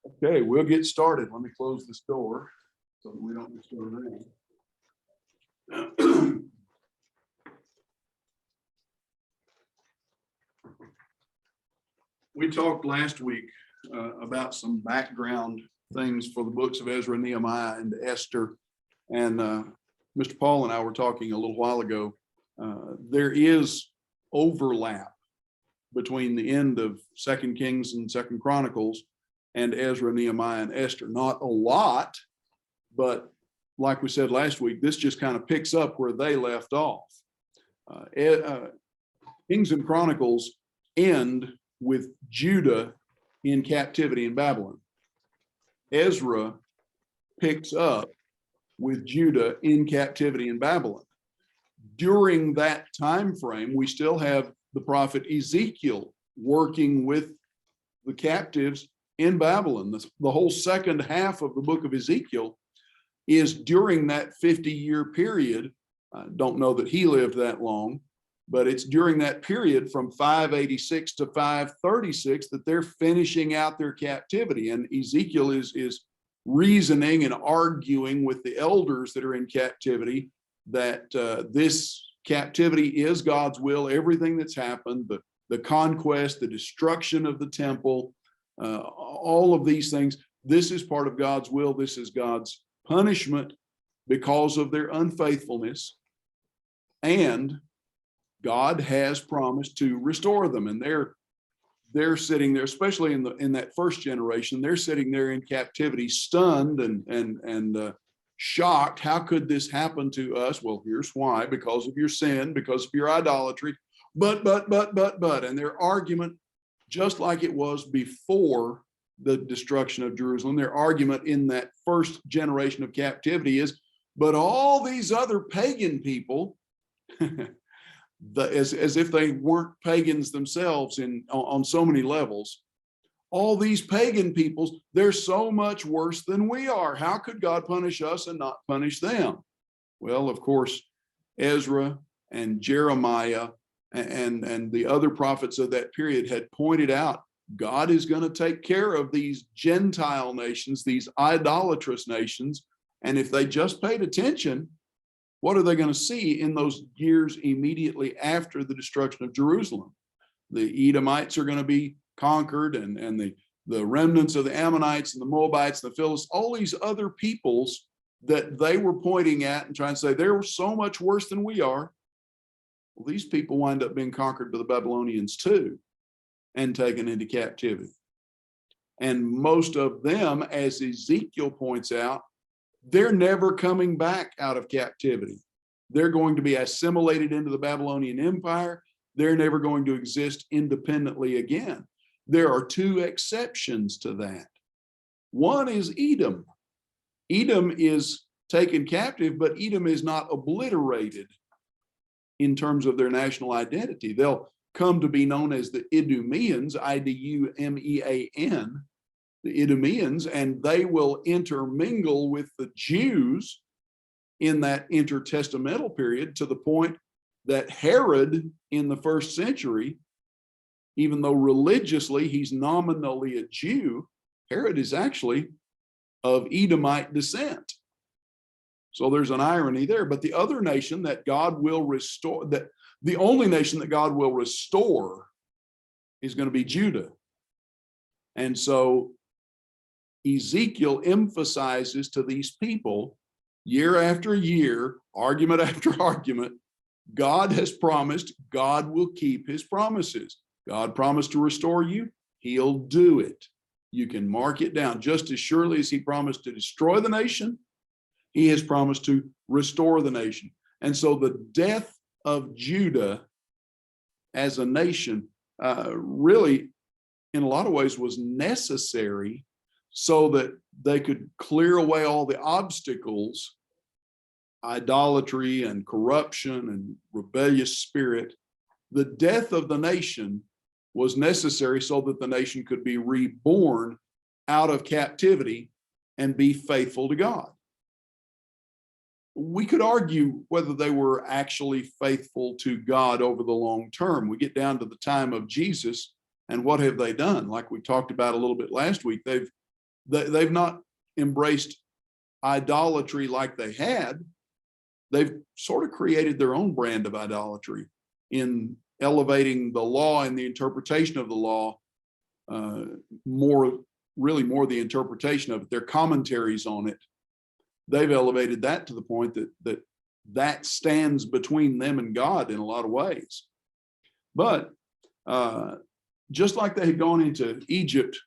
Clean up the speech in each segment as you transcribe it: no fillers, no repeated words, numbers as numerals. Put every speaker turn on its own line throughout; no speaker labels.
Okay, we'll get started. Let me close this door so that we don't disturb anyone. We talked last week about some background things for the books of Ezra, Nehemiah, and Esther. And Mr. Paul and I were talking a little while ago. There is overlap between the end of 2 Kings and 2 Chronicles and Ezra, Nehemiah, and Esther. Not a lot, but like we said last week, this just kind of picks up where they left off. Kings and Chronicles end with Judah in captivity in Babylon. Ezra picks up with Judah in captivity in Babylon. During that time frame, we still have the prophet Ezekiel working with the captives in Babylon. The whole second half of the book of Ezekiel is during that 50-year period. I don't know that he lived that long, but it's during that period from 586 to 536 that they're finishing out their captivity. And Ezekiel is reasoning and arguing with the elders that are in captivity that this captivity is God's will. Everything that's happened, the conquest, the destruction of the temple, all of these things, this is part of God's will. This is God's punishment because of their unfaithfulness. And God has promised to restore them. And they're sitting there, especially in that first generation, they're sitting there in captivity, stunned and shocked. How could this happen to us? Well, here's why: because of your sin, because of your idolatry. But, and their argument, just like it was before the destruction of Jerusalem, their argument in that first generation of captivity is, but all these other pagan people, as if they weren't pagans themselves on so many levels, all these pagan peoples, they're so much worse than we are. How could God punish us and not punish them? Well, of course, Ezra and Jeremiah and the other prophets of that period had pointed out God is going to take care of these Gentile nations, these idolatrous nations. And if they just paid attention, what are they going to see in those years immediately after the destruction of Jerusalem? The Edomites are going to be conquered, and the remnants of the Ammonites and the Moabites and the Philistines, all these other peoples that they were pointing at and trying to say they're so much worse than we are. Well, these people wind up being conquered by the Babylonians too and taken into captivity. And most of them, as Ezekiel points out, they're never coming back out of captivity. They're going to be assimilated into the Babylonian Empire. They're never going to exist independently again. There are two exceptions to that. One is Edom. Edom is taken captive, but Edom is not obliterated in terms of their national identity. They'll come to be known as the Idumeans, Idumean, the Idumeans, and they will intermingle with the Jews in that intertestamental period to the point that Herod in the first century, even though religiously he's nominally a Jew, Herod is actually of Edomite descent. So there's an irony there. But the other nation that God will restore, that the only nation that God will restore is going to be Judah. And so Ezekiel emphasizes to these people year after year, argument after argument, God has promised, God will keep his promises. God promised to restore you, he'll do it. You can mark it down. Just as surely as he promised to destroy the nation, he has promised to restore the nation. And so the death of Judah as a nation really, in a lot of ways, was necessary so that they could clear away all the obstacles, idolatry and corruption and rebellious spirit. The death of the nation was necessary so that the nation could be reborn out of captivity and be faithful to God. We could argue whether they were actually faithful to God over the long term. We get down to the time of Jesus, and what have they done? Like we talked about a little bit last week, They've not embraced idolatry like they had. They've sort of created their own brand of idolatry in elevating the law and the interpretation of the law, more the interpretation of it, their commentaries on it. They've elevated that to the point that stands between them and God in a lot of ways. But just like they had gone into Egypt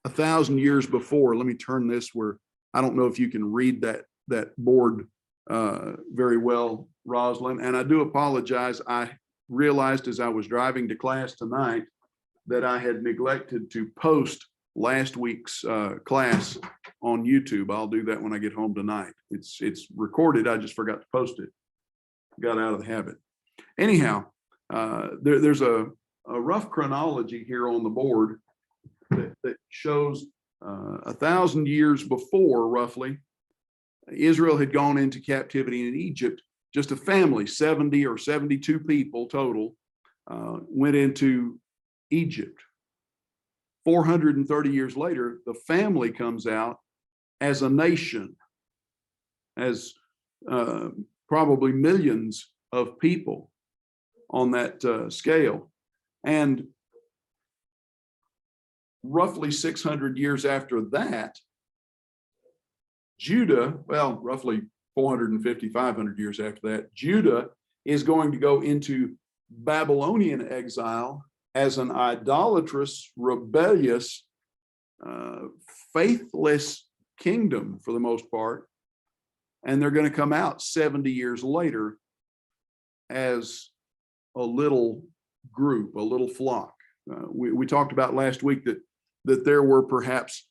1,000 years before, let me turn this where I don't know if you can read that board very well, Rosalind. And I do apologize. I realized as I was driving to class tonight that I had neglected to post last week's class on YouTube. I'll do that when I get home tonight. It's recorded. I just forgot to post it. Got out of the habit. Anyhow, there's a rough chronology here on the board that shows 1,000 years before, roughly, Israel had gone into captivity in Egypt. Just a family, 70 or 72 people total, went into Egypt. 430 years later, the family comes out as a nation, as probably millions of people on that scale. And roughly 600 years after that, Judah, well, roughly 450, 500 years after that, Judah is going to go into Babylonian exile as an idolatrous, rebellious, faithless kingdom for the most part. And they're going to come out 70 years later as a little group, a little flock. We talked about last week that there were perhaps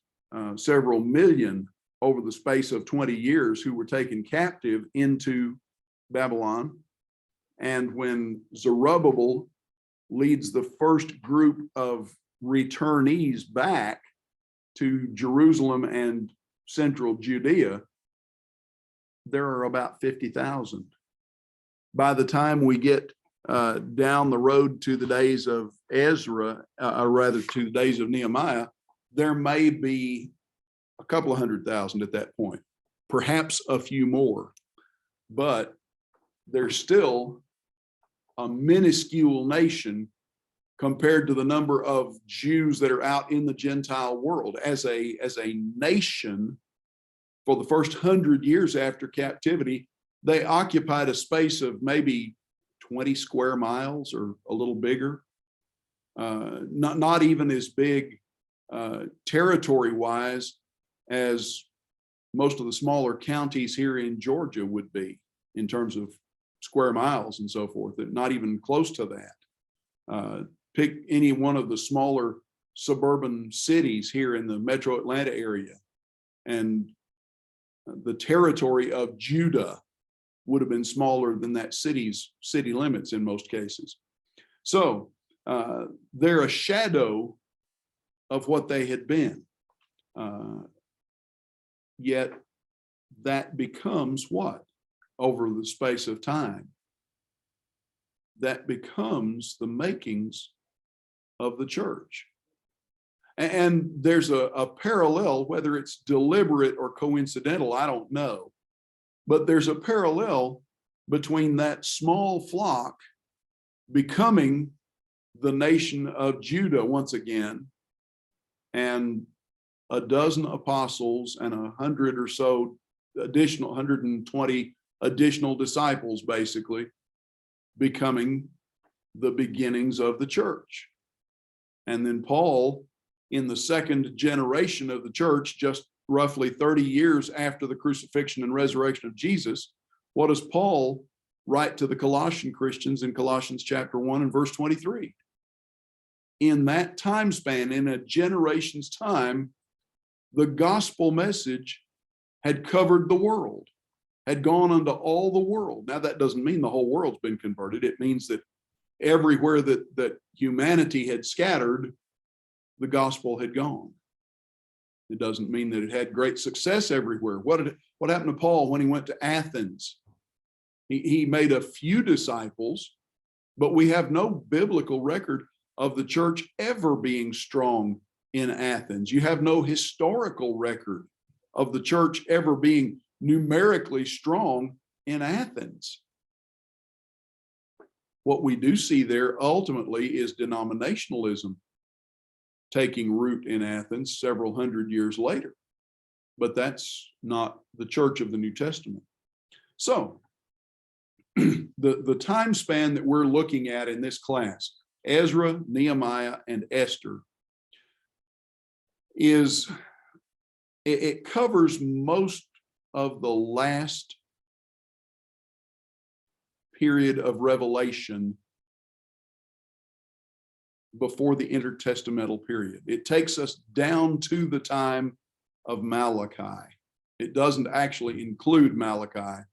several million over the space of 20 years who were taken captive into Babylon. And when Zerubbabel leads the first group of returnees back to Jerusalem and central Judea, there are about 50,000. By the time we get down the road to the days of Ezra, or rather to the days of Nehemiah, there may be a couple of 100,000 at that point, perhaps a few more, but there's still a minuscule nation compared to the number of Jews that are out in the Gentile world. As a nation, for the first 100 years after captivity, they occupied a space of maybe 20 square miles or a little bigger, not even as big territory-wise as most of the smaller counties here in Georgia would be in terms of square miles and so forth, not even close to that. Pick any one of the smaller suburban cities here in the metro Atlanta area, and the territory of Judah would have been smaller than that city's city limits in most cases. So they're a shadow of what they had been. Yet that becomes what? Over the space of time, that becomes the makings of the church. And there's a parallel, whether it's deliberate or coincidental, I don't know. But there's a parallel between that small flock becoming the nation of Judah once again, and a dozen apostles and 100 or so additional, 120 additional disciples, basically becoming the beginnings of the church. And then Paul, in the second generation of the church, just roughly 30 years after the crucifixion and resurrection of Jesus, what does Paul write to the Colossian Christians in Colossians chapter 1 and verse 23? In that time span, in a generation's time, the gospel message had covered the world, had gone unto all the world. Now, that doesn't mean the whole world's been converted. It means that everywhere that humanity had scattered, the gospel had gone. It doesn't mean that it had great success everywhere. What happened to Paul when he went to Athens? He made a few disciples, but we have no biblical record of the church ever being strong in Athens. You have no historical record of the church ever being numerically strong in Athens. What we do see there ultimately is denominationalism taking root in Athens several hundred years later. But that's not the church of the New Testament. So the time span that we're looking at in this class, Ezra, Nehemiah, and Esther, it covers most of the last period of revelation before the intertestamental period. It takes us down to the time of Malachi. It doesn't actually include Malachi,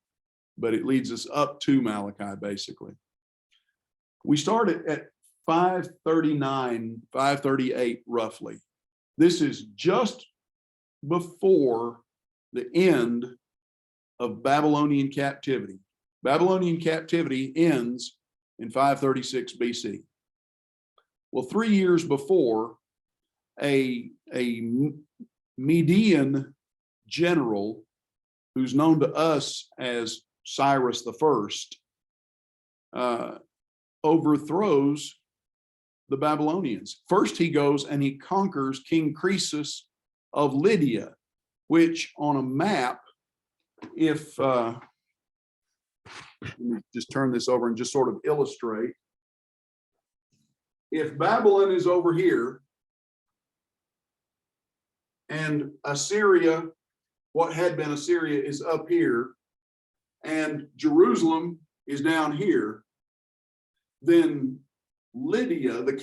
but it leads us up to Malachi, basically. We started at 539, 538, roughly. This is just before the end of Babylonian captivity. Babylonian captivity ends in 536 BC. Well, 3 years before, a Median general who's known to us as Cyrus I, overthrows the Babylonians. First, he goes and he conquers King Croesus of Lydia, which on a map, if let me just turn this over and just sort of illustrate. If Babylon is over here and Assyria, what had been Assyria, is up here, and Jerusalem is down here, then Lydia, the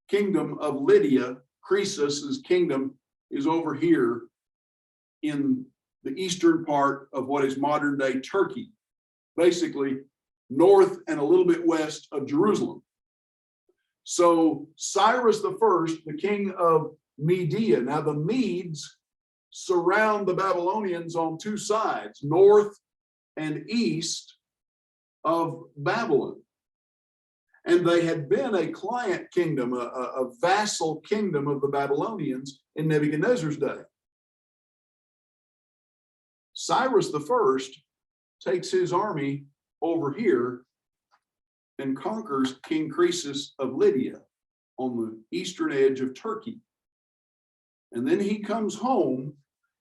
kingdom of Lydia, Croesus's kingdom, is over here in the eastern part of what is modern day Turkey, basically north and a little bit west of Jerusalem. So Cyrus I, the king of Media, now the Medes surround the Babylonians on two sides, north and east of Babylon. And they had been a client kingdom, a vassal kingdom of the Babylonians in Nebuchadnezzar's day. Cyrus I takes his army over here and conquers King Croesus of Lydia on the eastern edge of Turkey. And then he comes home,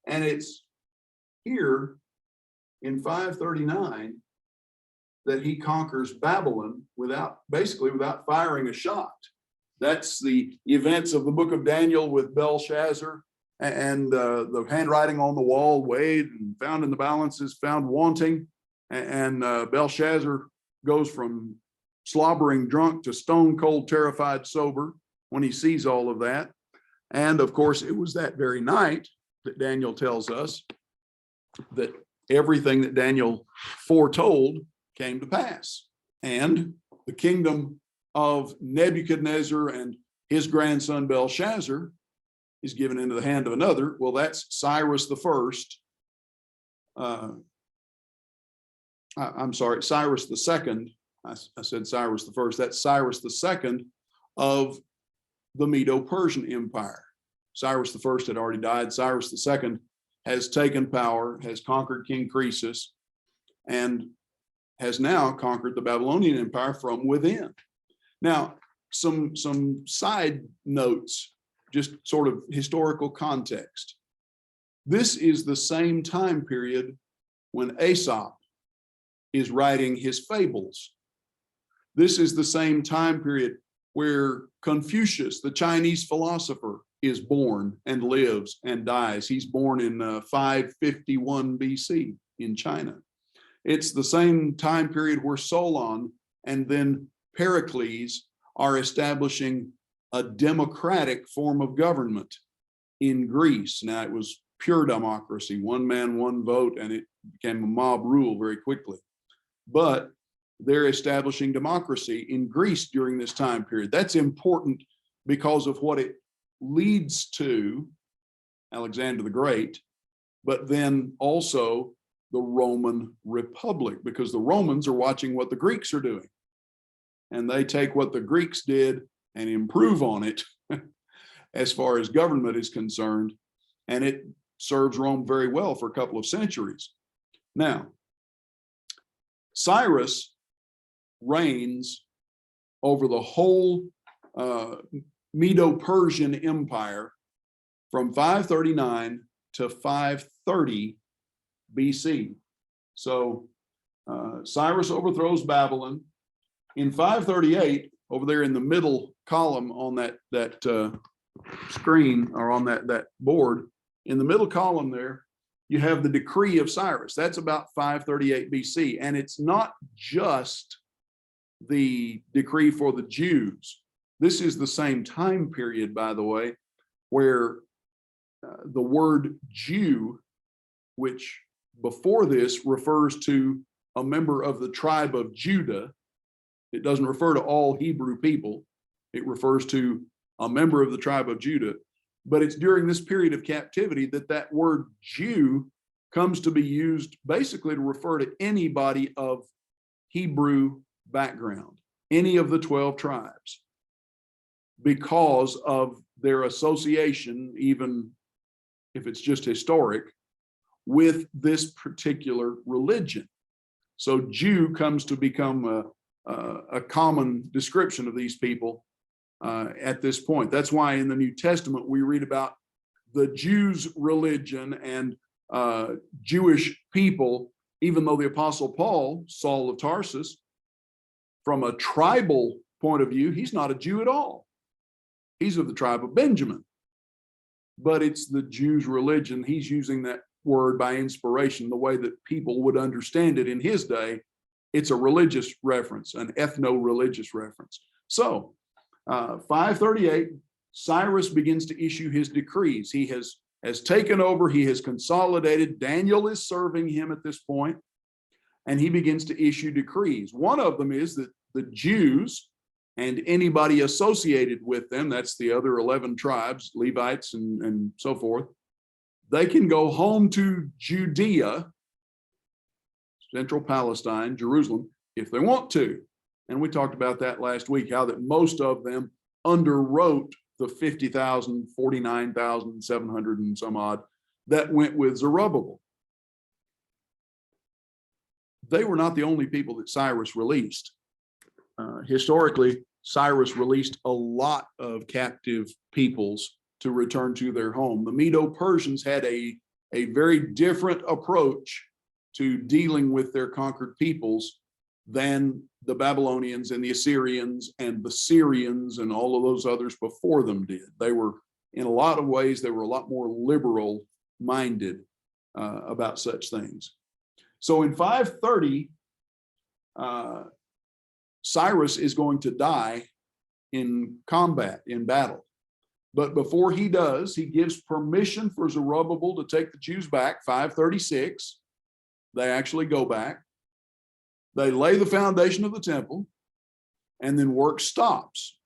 and it's here in 539 that he conquers Babylon basically without firing a shot. That's the events of the book of Daniel with Belshazzar and the handwriting on the wall, weighed and found in the balances, found wanting. And Belshazzar goes from slobbering drunk to stone cold terrified sober when he sees all of that. And of course, it was that very night that Daniel tells us that everything that Daniel foretold came to pass. And the kingdom of Nebuchadnezzar and his grandson Belshazzar is given into the hand of another. Well, that's Cyrus I. I'm sorry, Cyrus II. I said Cyrus I. That's Cyrus II of the Medo-Persian Empire. Cyrus I had already died. Cyrus II has taken power, has conquered King Croesus, and has now conquered the Babylonian Empire from within. Now, some side notes, just sort of historical context. This is the same time period when Aesop is writing his fables. This is the same time period where Confucius, the Chinese philosopher, is born and lives and dies. He's born in 551 BC in China. It's the same time period where Solon and then Pericles are establishing a democratic form of government in Greece. Now, it was pure democracy, one man, one vote, and it became a mob rule very quickly. But they're establishing democracy in Greece during this time period. That's important because of what it leads to, Alexander the Great, but then also the Roman Republic, because the Romans are watching what the Greeks are doing. And they take what the Greeks did and improve on it as far as government is concerned, and it serves Rome very well for a couple of centuries. Now, Cyrus reigns over the whole Medo-Persian Empire from 539 to 530 BC. So Cyrus overthrows Babylon. In 538, over there in the middle column on that screen, or on that board, in the middle column there, you have the decree of Cyrus. That's about 538 BC. And it's not just the decree for the Jews. This is the same time period, by the way, where the word Jew, which before this refers to a member of the tribe of Judah, it doesn't refer to all Hebrew people. It refers to a member of the tribe of Judah. But it's during this period of captivity that word Jew comes to be used basically to refer to anybody of Hebrew background, any of the 12 tribes, because of their association, even if it's just historic, with this particular religion. So Jew comes to become a common description of these people at this point. That's why in the New Testament we read about the Jews' religion and Jewish people, even though the Apostle Paul, Saul of Tarsus, from a tribal point of view, he's not a Jew at all. He's of the tribe of Benjamin. But it's the Jews' religion. He's using that word by inspiration, the way that people would understand it in his day. It's a religious reference, an ethno-religious reference. So 538, Cyrus begins to issue his decrees. He has taken over, he has consolidated. Daniel is serving him at this point, and he begins to issue decrees. One of them is that the Jews and anybody associated with them, that's the other 11 tribes, Levites and so forth, they can go home to Judea, central Palestine, Jerusalem, if they want to. And we talked about that last week, how that most of them underwrote the 50,000, 49,700 and some odd that went with Zerubbabel. They were not the only people that Cyrus released. Historically, Cyrus released a lot of captive peoples to return to their home. The Medo-Persians had a very different approach to dealing with their conquered peoples than the Babylonians and the Assyrians and the Syrians and all of those others before them did. They were, in a lot of ways, they were a lot more liberal minded about such things. So in 530, Cyrus is going to die in combat, in battle. But before he does, he gives permission for Zerubbabel to take the Jews back. 536, they actually go back. They lay the foundation of the temple, and then work stops.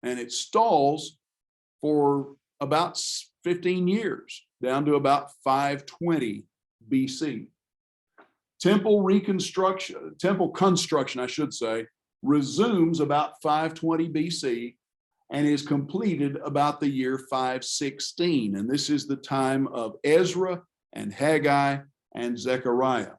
And it stalls for about 15 years, down to about 520 BC. Temple construction, I should say, resumes about 520 BC and is completed about the year 516. And this is the time of Ezra and Haggai and Zechariah.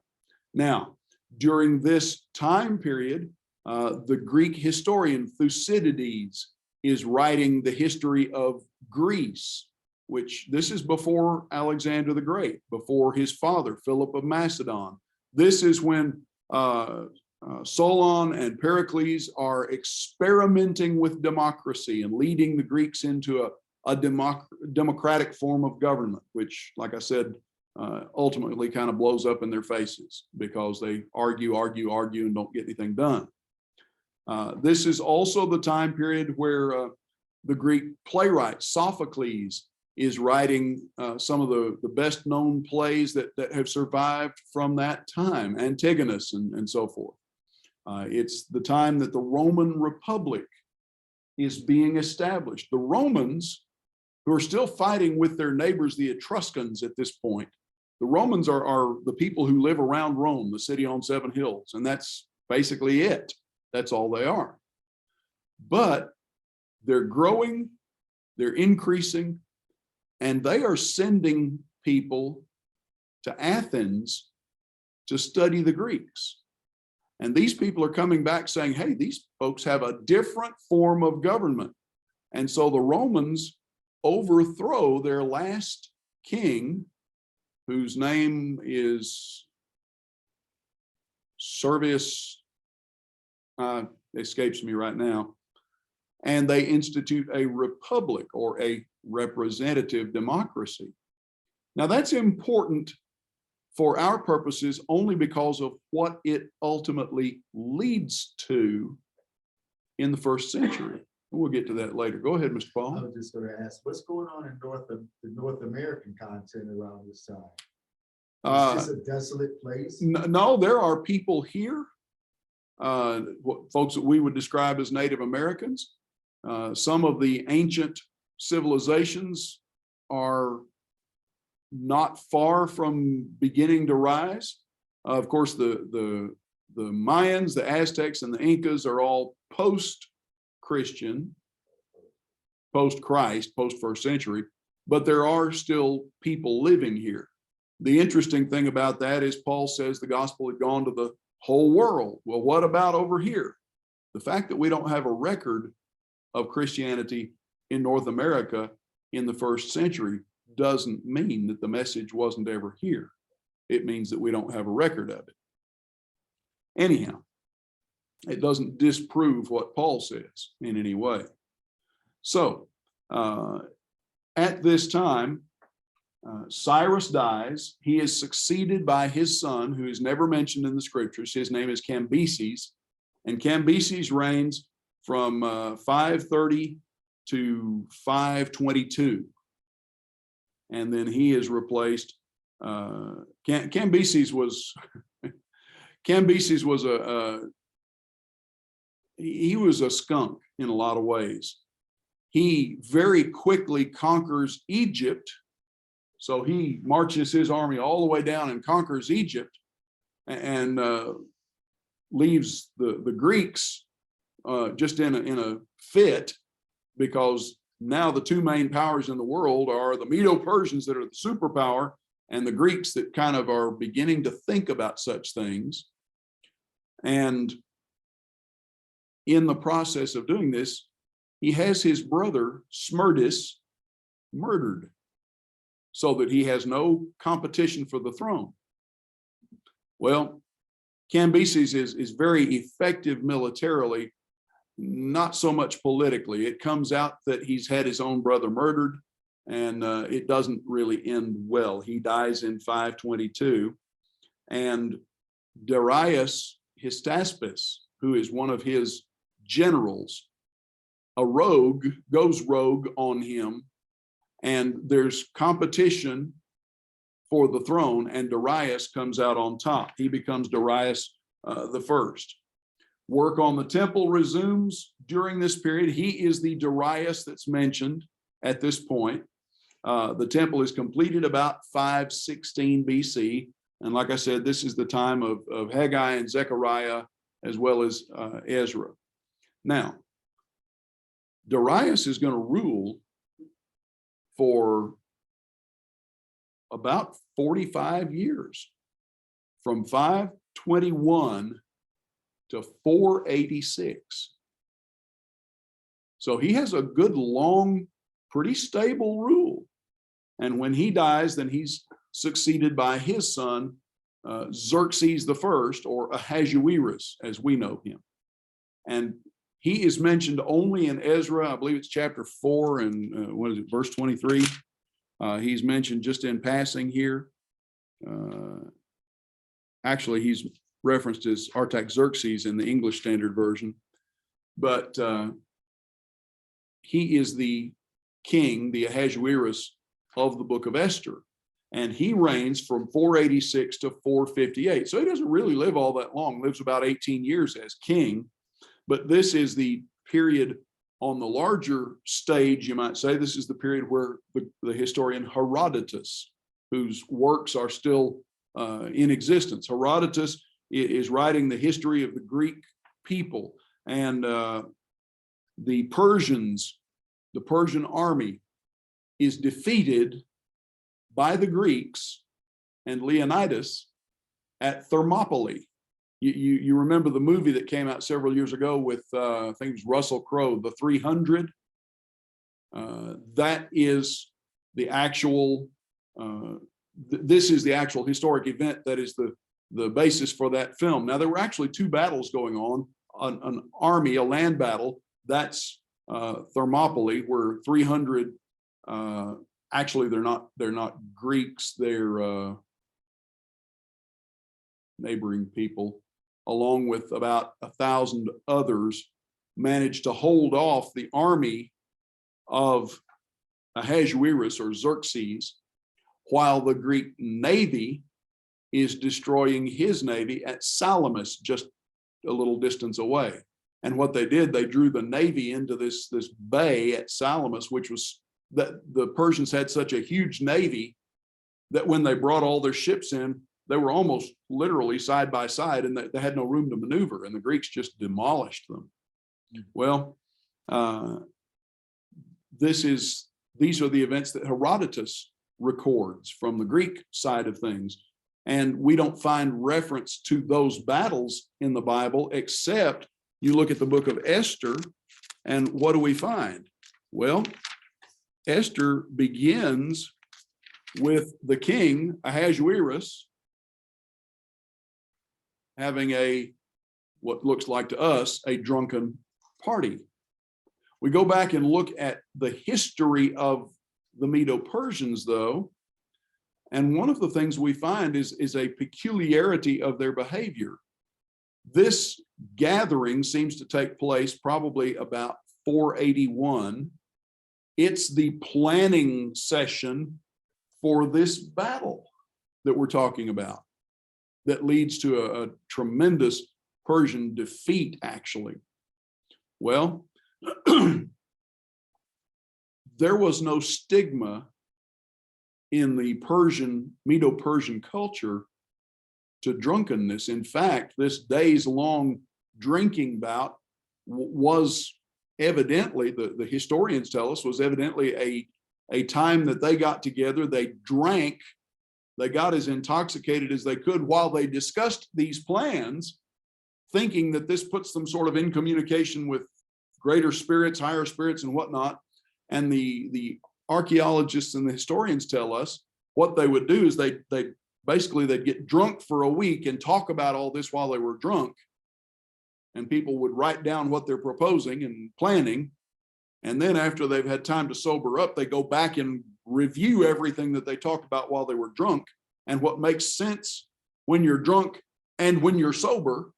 Now, during this time period, the Greek historian Thucydides is writing the history of Greece, which this is before Alexander the Great, before his father, Philip of Macedon. This is when Solon and Pericles are experimenting with democracy and leading the Greeks into a democratic form of government, which, like I said, ultimately kind of blows up in their faces because they argue, and don't get anything done. This is also the time period where the Greek playwright Sophocles is writing some of the best known plays that have survived from that time, Antigonus and so forth. It's the time that the Roman Republic is being established. The Romans, who are still fighting with their neighbors, the Etruscans at this point, the Romans are the people who live around Rome, the city on 7 hills, and that's basically it. That's all they are. But they're growing, They're increasing, and they are sending people to Athens to study the Greeks. And these people are coming back saying, hey, these folks have a different form of government. And so the Romans overthrow their last king, whose name is Servius, escapes me right now, and they institute a republic, or a representative democracy. Now that's important for our purposes only because of what it ultimately leads to in the first century. We'll get to that later. Go ahead, Mr. Paul.
I was just going to ask, what's going on in the North American content around this time? Is this a desolate place?
No, there are people here, folks that we would describe as Native Americans. Some of the ancient civilizations are not far from beginning to rise. Of course, the Mayans, the Aztecs, and the Incas are all post-Christian, post-Christ, post-first century, but there are still people living here. The interesting thing about that is Paul says the gospel had gone to the whole world. Well, what about over here? The fact that we don't have a record of Christianity in North America in the first century doesn't mean that the message wasn't ever here. It means that we don't have a record of it. Anyhow, it doesn't disprove what Paul says in any way. So at this time, Cyrus dies. He is succeeded by his son, who is never mentioned in the scriptures. His name is Cambyses, and Cambyses reigns from 530 to 522. And then he is replaced. Cambyses was he was a skunk in a lot of ways. He very quickly conquers Egypt. So he marches his army all the way down and conquers Egypt, and leaves the Greeks just in a fit, because now the two main powers in the world are the Medo-Persians, that are the superpower, and the Greeks that kind of are beginning to think about such things. And in the process of doing this, he has his brother Smerdis murdered, so that he has no competition for the throne. Well, Cambyses is very effective militarily, not so much politically. It comes out that he's had his own brother murdered, and it doesn't really end well. He dies in 522, and Darius Hystaspes, who is one of his generals, goes rogue on him, and there's competition for the throne, and Darius comes out on top. He becomes Darius the first. Work on the temple resumes during this period. He is the Darius that's mentioned at this point. The temple is completed about 516 BC. And like I said, this is the time of Haggai and Zechariah, as well as Ezra. Now, Darius is going to rule for about 45 years, from 521 to 486. So he has a good, long, pretty stable rule. And when he dies, then he's succeeded by his son, Xerxes the First, or Ahasuerus, as we know him. And he is mentioned only in Ezra. I believe it's chapter 4 and verse 23. He's mentioned just in passing here. Actually, he's referenced as Artaxerxes in the English Standard Version. But he is the king, the Ahasuerus of the book of Esther. And he reigns from 486 to 458. So he doesn't really live all that long, lives about 18 years as king. But this is the period on the larger stage, you might say. This is the period where the historian Herodotus, whose works are still in existence. Herodotus is writing the history of the Greek people, and the Persians the Persian army is defeated by the Greeks and Leonidas at Thermopylae. You remember the movie that came out several years ago with, I think it was Russell Crowe, The 300? That is the actual, this is the actual historic event that is the basis for that film. Now, there were actually two battles going on, an army, a land battle. That's Thermopylae, where 300, actually they're not Greeks, they're neighboring people, along with about 1,000 others, managed to hold off the army of Ahasuerus or Xerxes, while the Greek navy is destroying his navy at Salamis, just a little distance away. And what they did, they drew the navy into this bay at Salamis, which was that the Persians had such a huge navy that when they brought all their ships in, they were almost literally side by side, and they had no room to maneuver, and the Greeks just demolished them. Well, these are the events that Herodotus records from the Greek side of things. And we don't find reference to those battles in the Bible, except you look at the book of Esther, and what do we find? Well, Esther begins with the king, Ahasuerus, having what looks like to us, a drunken party. We go back and look at the history of the Medo-Persians, though, and one of the things we find is a peculiarity of their behavior. This gathering seems to take place probably about 481. It's the planning session for this battle that we're talking about that leads to a tremendous Persian defeat, actually. Well, there was no stigma in the Medo-Persian culture to drunkenness. In fact, this days-long drinking bout was evidently, the historians tell us, was evidently a time that they got together, they drank, they got as intoxicated as they could while they discussed these plans, thinking that this puts them sort of in communication with greater spirits, higher spirits, and whatnot. And the archaeologists and the historians tell us what they would do is they'd get drunk for a week and talk about all this while they were drunk. And people would write down what they're proposing and planning. And then after they've had time to sober up, they go back and review everything that they talked about while they were drunk. And what makes sense when you're drunk and when you're sober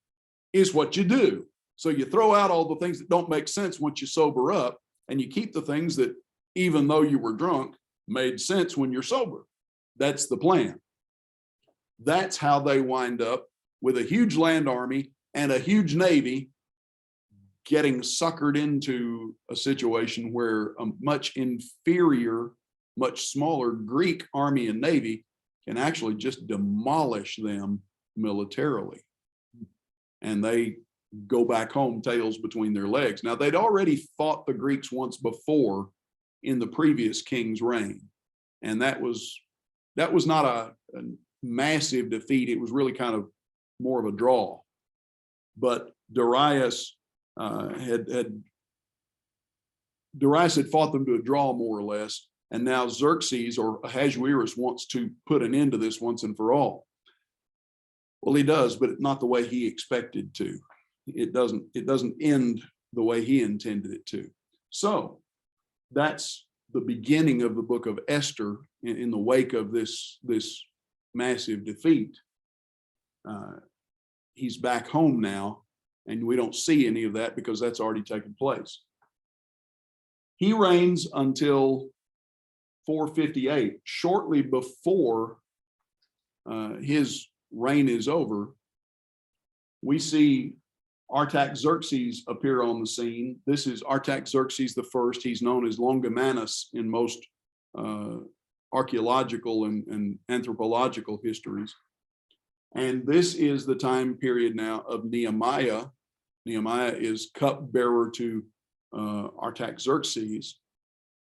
is what you do. So you throw out all the things that don't make sense once you sober up, and you keep the things that, even though you were drunk, made sense when you're sober. That's the plan. That's how they wind up with a huge land army and a huge navy getting suckered into a situation where a much inferior, much smaller Greek army and navy can actually just demolish them militarily. And they go back home tails between their legs. Now, they'd already fought the Greeks once before in the previous king's reign. And that was not a massive defeat. It was really kind of more of a draw. But Darius had fought them to a draw, more or less. And now Xerxes, or Ahasuerus, wants to put an end to this once and for all. Well, he does, but not the way he expected to. It doesn't end the way he intended it to. So that's the beginning of the book of Esther in the wake of this massive defeat. He's back home now, and we don't see any of that because that's already taken place. He reigns until 458. Shortly before his reign is over, we see Artaxerxes appear on the scene. This is Artaxerxes I. He's known as Longomanus in most archaeological and anthropological histories. And this is the time period now of Nehemiah. Nehemiah is cupbearer to Artaxerxes.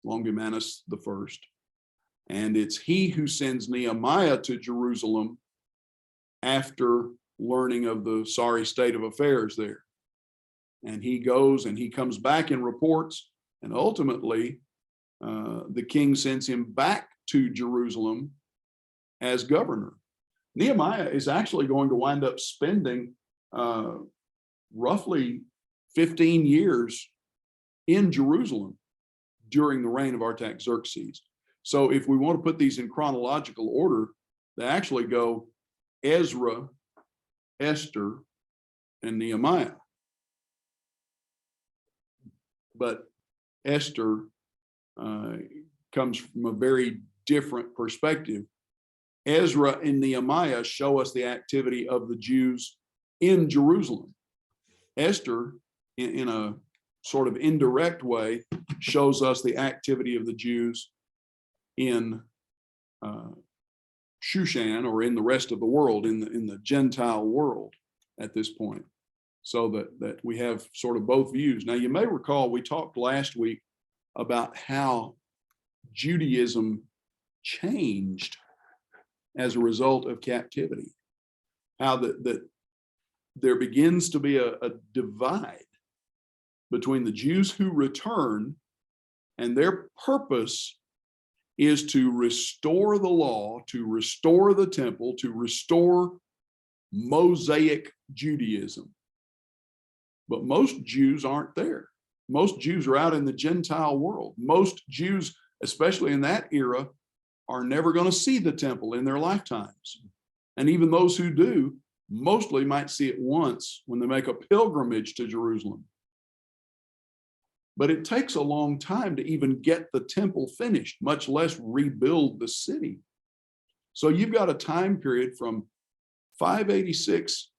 Longimanus the first. And it's he who sends Nehemiah to Jerusalem after learning of the sorry state of affairs there. And he goes and he comes back and reports, and ultimately the king sends him back to Jerusalem as governor. Nehemiah is actually going to wind up spending roughly 15 years in Jerusalem during the reign of Artaxerxes. So if we want to put these in chronological order, they actually go Ezra, Esther, and Nehemiah. But Esther comes from a very different perspective. Ezra and Nehemiah show us the activity of the Jews in Jerusalem. Esther, in a sort of indirect way, shows us the activity of the Jews in Shushan, or in the rest of the world, in the Gentile world at this point. So that we have sort of both views. Now, you may recall we talked last week about how Judaism changed as a result of captivity, how that there begins to be a divide between the Jews who return, and their purpose is to restore the law, to restore the temple, to restore Mosaic Judaism. But most Jews aren't there. Most Jews are out in the Gentile world. Most Jews, especially in that era, are never going to see the temple in their lifetimes. And even those who do, mostly might see it once when they make a pilgrimage to Jerusalem. But it takes a long time to even get the temple finished, much less rebuild the city. So you've got a time period from 586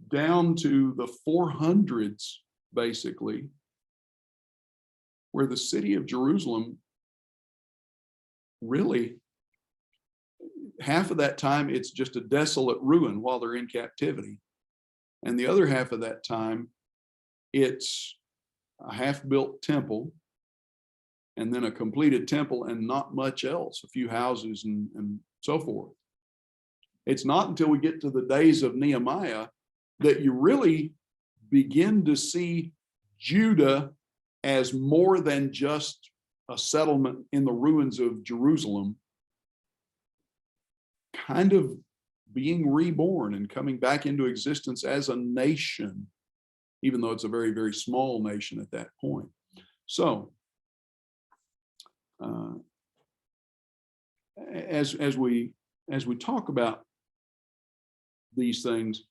down to the 400s, basically, where the city of Jerusalem, really, half of that time, it's just a desolate ruin while they're in captivity. And the other half of that time, it's a half-built temple, and then a completed temple and not much else, a few houses and so forth. It's not until we get to the days of Nehemiah that you really begin to see Judah as more than just a settlement in the ruins of Jerusalem, kind of being reborn and coming back into existence as a nation, even though it's a very, very small nation at that point. So, as we talk about these things,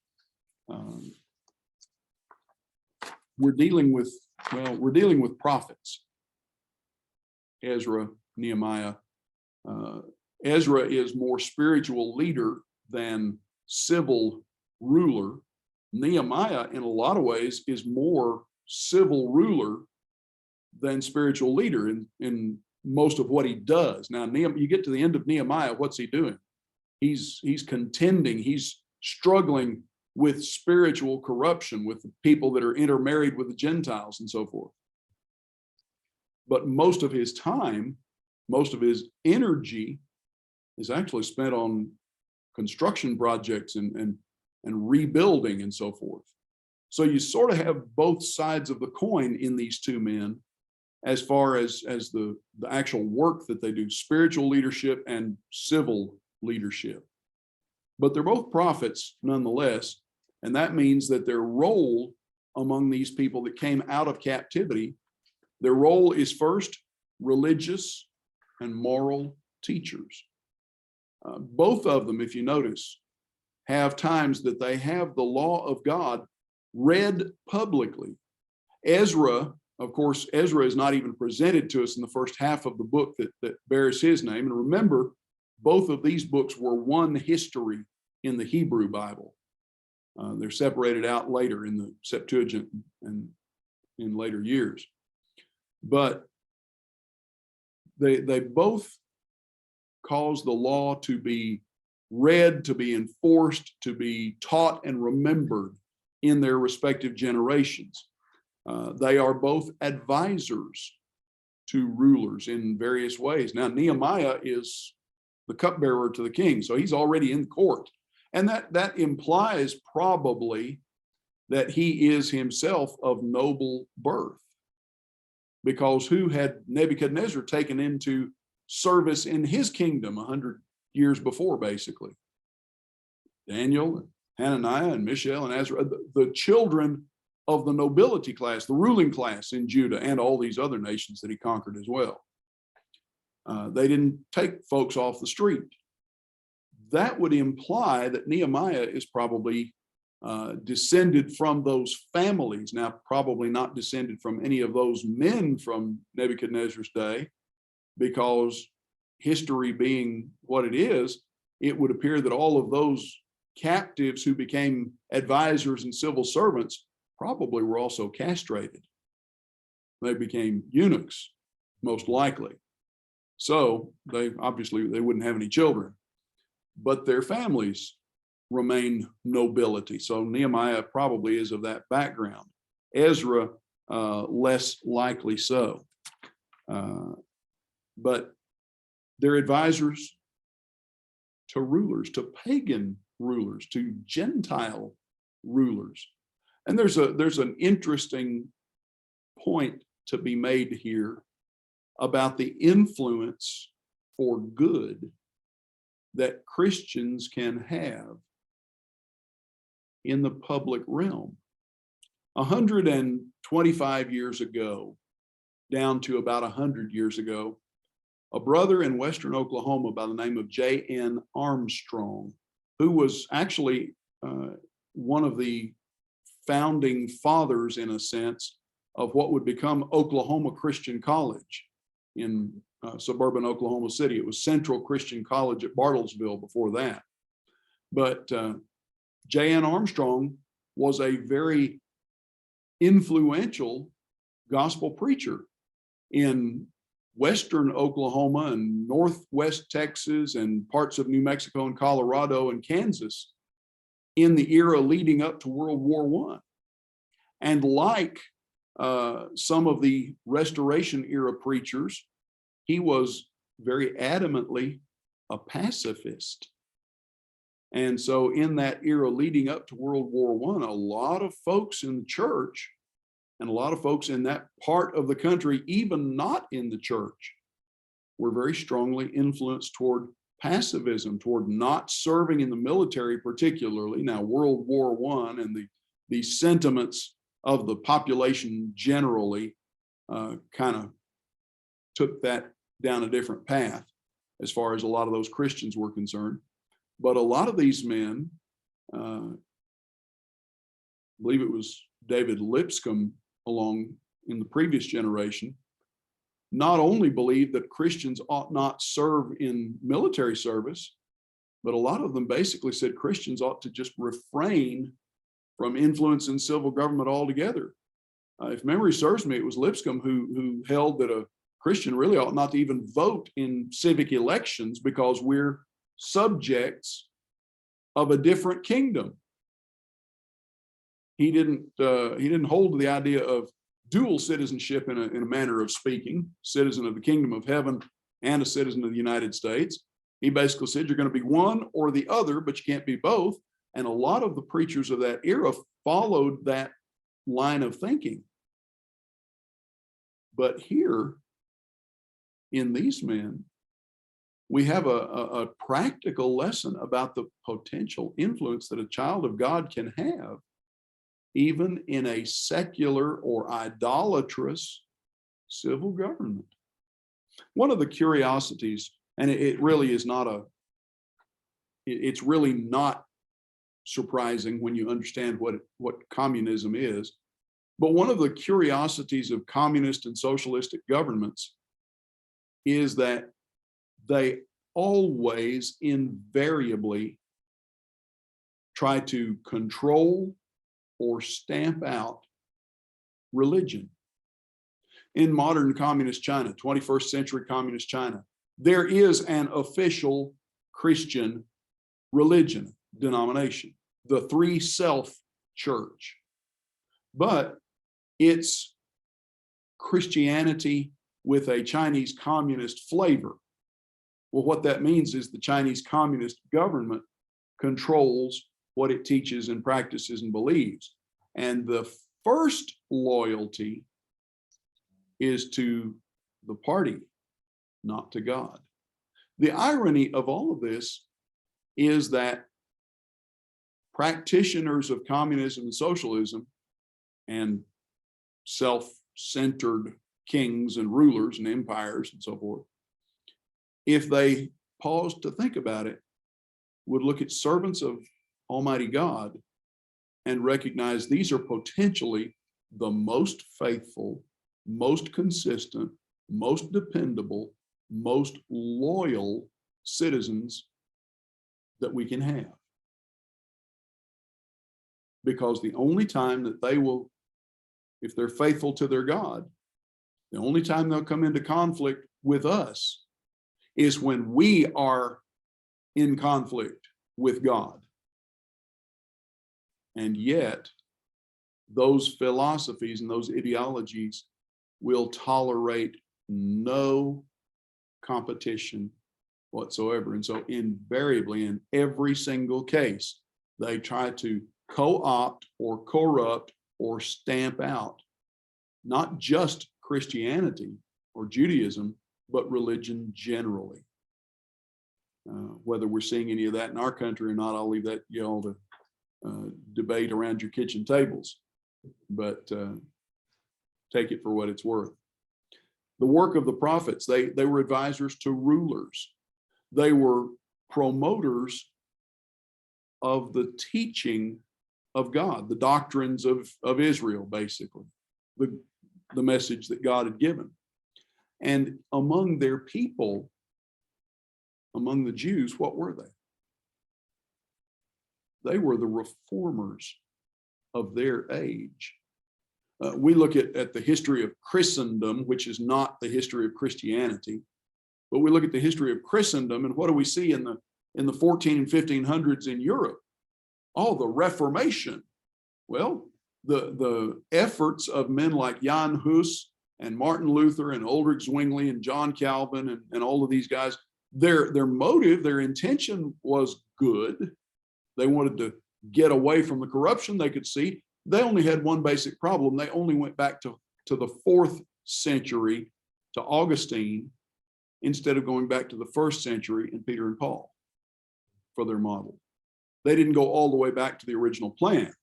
we're dealing with prophets. Ezra, Nehemiah. Ezra is more spiritual leader than civil ruler. Nehemiah, in a lot of ways, is more civil ruler than spiritual leader in most of what he does. Now, you get to the end of Nehemiah, what's he doing? He's contending, he's struggling with spiritual corruption, with the people that are intermarried with the Gentiles and so forth. But most of his time, most of his energy is actually spent on construction projects and rebuilding and so forth. So you sort of have both sides of the coin in these two men, as far as the actual work that they do, spiritual leadership and civil leadership. But they're both prophets nonetheless, and that means that their role among these people that came out of captivity, their role is first religious and moral teachers. Both of them, if you notice, have times that they have the law of God read publicly. Ezra, of course, Ezra is not even presented to us in the first half of the book that bears his name. And remember, both of these books were one history in the Hebrew Bible. They're separated out later in the Septuagint and in later years. But they both cause the law to be read, to be enforced, to be taught and remembered in their respective generations. They are both advisors to rulers in various ways. Now, Nehemiah is the cupbearer to the king, so he's already in court. And that implies probably that he is himself of noble birth. Because who had Nebuchadnezzar taken into service in his kingdom 100 years before, basically? Daniel, and Hananiah, and Mishael, and Ezra, the children of the nobility class, the ruling class in Judah, and all these other nations that he conquered as well. They didn't take folks off the street. That would imply that Nehemiah is probably descended from those families. Now, probably not descended from any of those men from Nebuchadnezzar's day, because history being what it is, it would appear that all of those captives who became advisors and civil servants probably were also castrated. They became eunuchs, most likely. So they wouldn't have any children, but their families remain nobility. So Nehemiah probably is of that background. Ezra, less likely so. But they're advisors to rulers, to pagan rulers, to Gentile rulers. And there's an interesting point to be made here about the influence for good that Christians can have in the public realm. 125 years ago, down to about 100 years ago, a brother in Western Oklahoma by the name of J.N. Armstrong, who was actually one of the founding fathers, in a sense, of what would become Oklahoma Christian College in suburban Oklahoma City. It was Central Christian College at Bartlesville before that. But J.N. Armstrong was a very influential gospel preacher in Western Oklahoma and Northwest Texas and parts of New Mexico and Colorado and Kansas in the era leading up to World War I. And like some of the Restoration era preachers, he was very adamantly a pacifist. And so in that era leading up to World War I, a lot of folks in the church and a lot of folks in that part of the country, even not in the church, were very strongly influenced toward pacifism, toward not serving in the military particularly. Now, World War I and the sentiments of the population generally kind of took that down a different path as far as a lot of those Christians were concerned. But a lot of these men, I believe it was David Lipscomb along in the previous generation, not only believed that Christians ought not serve in military service, but a lot of them basically said Christians ought to just refrain from influence in civil government altogether. If memory serves me, it was Lipscomb who held that a Christian really ought not to even vote in civic elections because we're subjects of a different kingdom. He didn't hold to the idea of dual citizenship in a manner of speaking, citizen of the kingdom of heaven and a citizen of the United States. He basically said you're going to be one or the other, but you can't be both. And a lot of the preachers of that era followed that line of thinking. But here, in these men, we have a practical lesson about the potential influence that a child of God can have, even in a secular or idolatrous civil government. One of the curiosities, and it really is not it's really not surprising when you understand what communism is, but one of the curiosities of communist and socialistic governments is that they always invariably try to control or stamp out religion. In modern communist China, 21st century communist China, there is an official Christian religion denomination, the Three Self Church. But it's Christianity with a Chinese communist flavor. Well, what that means is the Chinese communist government controls what it teaches and practices and believes. And the first loyalty is to the party, not to God. The irony of all of this is that practitioners of communism and socialism and self-centered kings and rulers and empires and so forth, if they paused to think about it, would look at servants of Almighty God and recognize these are potentially the most faithful, most consistent, most dependable, most loyal citizens that we can have. Because the only time that they will, if they're faithful to their God, the only time they'll come into conflict with us is when we are in conflict with God. And yet, those philosophies and those ideologies will tolerate no competition whatsoever. And so invariably, in every single case, they try to co-opt or corrupt or stamp out not just Christianity or Judaism, but religion generally. Whether we're seeing any of that in our country or not, I'll leave that y'all to debate around your kitchen tables, but take it for what it's worth. The work of the prophets, they were advisors to rulers. They were promoters of the teaching of God, the doctrines of Israel, basically, the message that God had given. And among their people, among the Jews, what were they? They were the reformers of their age. We look at the history of Christendom, which is not the history of Christianity, but we look at the history of Christendom, and what do we see in the 14 and 1500s in Europe? Oh, the Reformation. Well, the efforts of men like Jan Hus and Martin Luther and Ulrich Zwingli and John Calvin and all of these guys, their motive, their intention was good. They wanted to get away from the corruption they could see. They only had one basic problem. They only went back to the 4th century, to Augustine, instead of going back to the 1st century and Peter and Paul for their model. They didn't go all the way back to the original plan.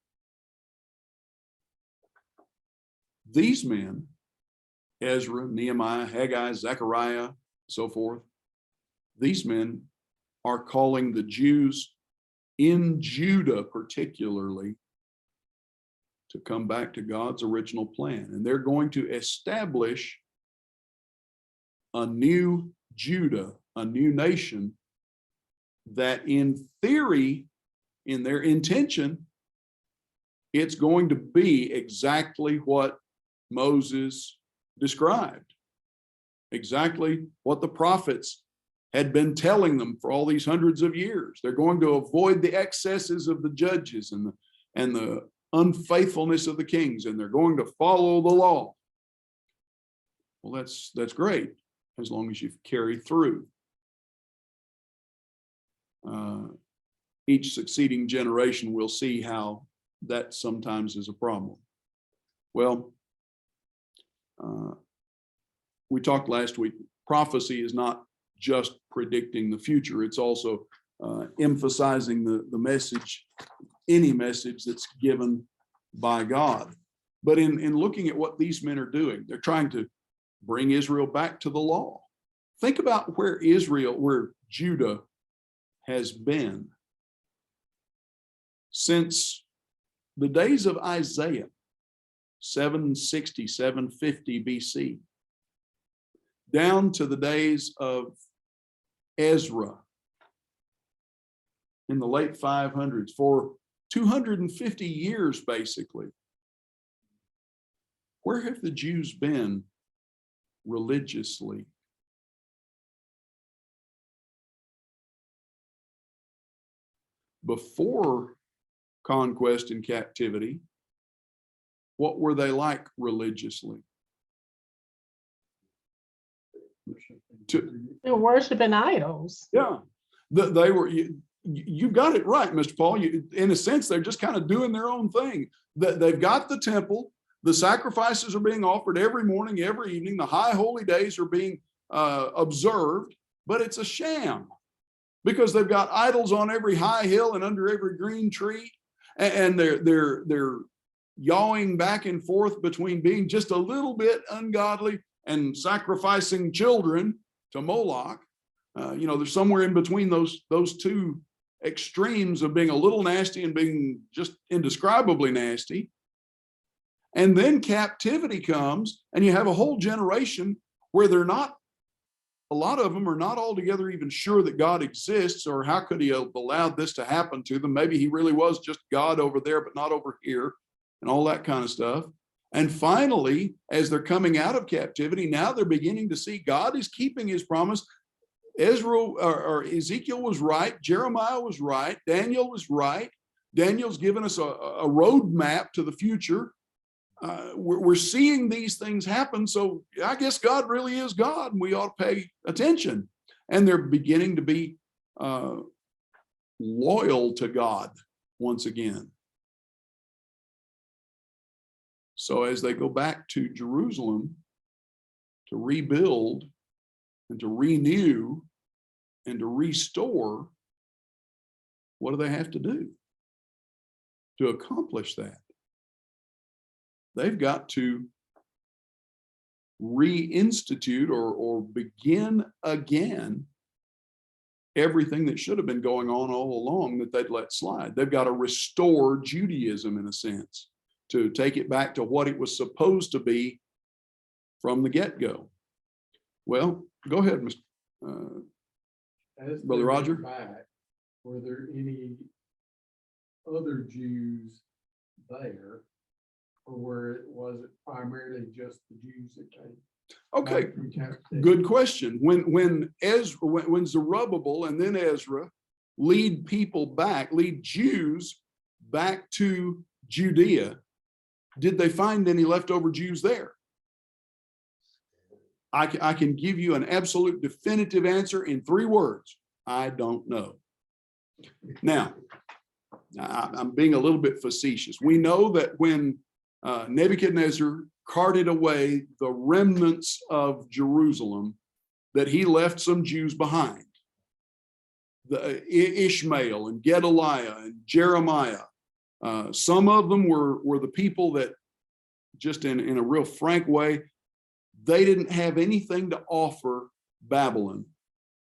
These men, Ezra, Nehemiah, Haggai, Zechariah, so forth, these men are calling the Jews in Judah particularly to come back to God's original plan. And they're going to establish a new Judah, a new nation that in theory, in their intention, it's going to be exactly what Moses described, exactly what the prophets had been telling them for all these hundreds of years. They're going to avoid the excesses of the judges and the unfaithfulness of the kings, and they're going to follow the law. Well, that's great, as long as you carry through. Each succeeding generation will see how that sometimes is a problem. Well, we talked last week, prophecy is not just predicting the future, it's also emphasizing the message, any message that's given by God. But in looking at what these men are doing, they're trying to bring Israel back to the law. Think about where Judah has been since the days of Isaiah, 760, 750 BC, down to the days of Ezra in the late 500s, for 250 years, basically. Where have the Jews been religiously? Before conquest and captivity, what were they like religiously?
They're worshiping idols.
Yeah, they were. You got it right, Mr. Paul. In a sense, they're just kind of doing their own thing. They've got the temple. The sacrifices are being offered every morning, every evening. The high holy days are being observed, but it's a sham because they've got idols on every high hill and under every green tree, and they're yawing back and forth between being just a little bit ungodly and sacrificing children to Moloch. They're somewhere in between those two extremes of being a little nasty and being just indescribably nasty. And then captivity comes, and you have a whole generation where a lot of them are not altogether even sure that God exists, or how could he have allowed this to happen to them? Maybe he really was just God over there, but not over here, and all that kind of stuff. And finally, as they're coming out of captivity, now they're beginning to see God is keeping his promise. Ezra or Ezekiel was right. Jeremiah was right. Daniel was right. Daniel's given us a roadmap to the future. We're seeing these things happen. So I guess God really is God, and we ought to pay attention. And they're beginning to be loyal to God once again. So as they go back to Jerusalem to rebuild and to renew and to restore, what do they have to do to accomplish that? They've got to reinstitute or begin again everything that should have been going on all along that they'd let slide. They've got to restore Judaism, in a sense, to take it back to what it was supposed to be from the get-go. Well, go ahead, Brother Roger.
Back, were there any other Jews there, or was it primarily just the Jews that came?
Okay, good question. When Zerubbabel and then Ezra lead Jews back to Judea, did they find any leftover Jews there? I can give you an absolute definitive answer in 3 words. I don't know. Now, I'm being a little bit facetious. We know that when Nebuchadnezzar carted away the remnants of Jerusalem, that he left some Jews behind. Ishmael and Gedaliah and Jeremiah. Some of them were the people that, just in a real frank way, they didn't have anything to offer Babylon.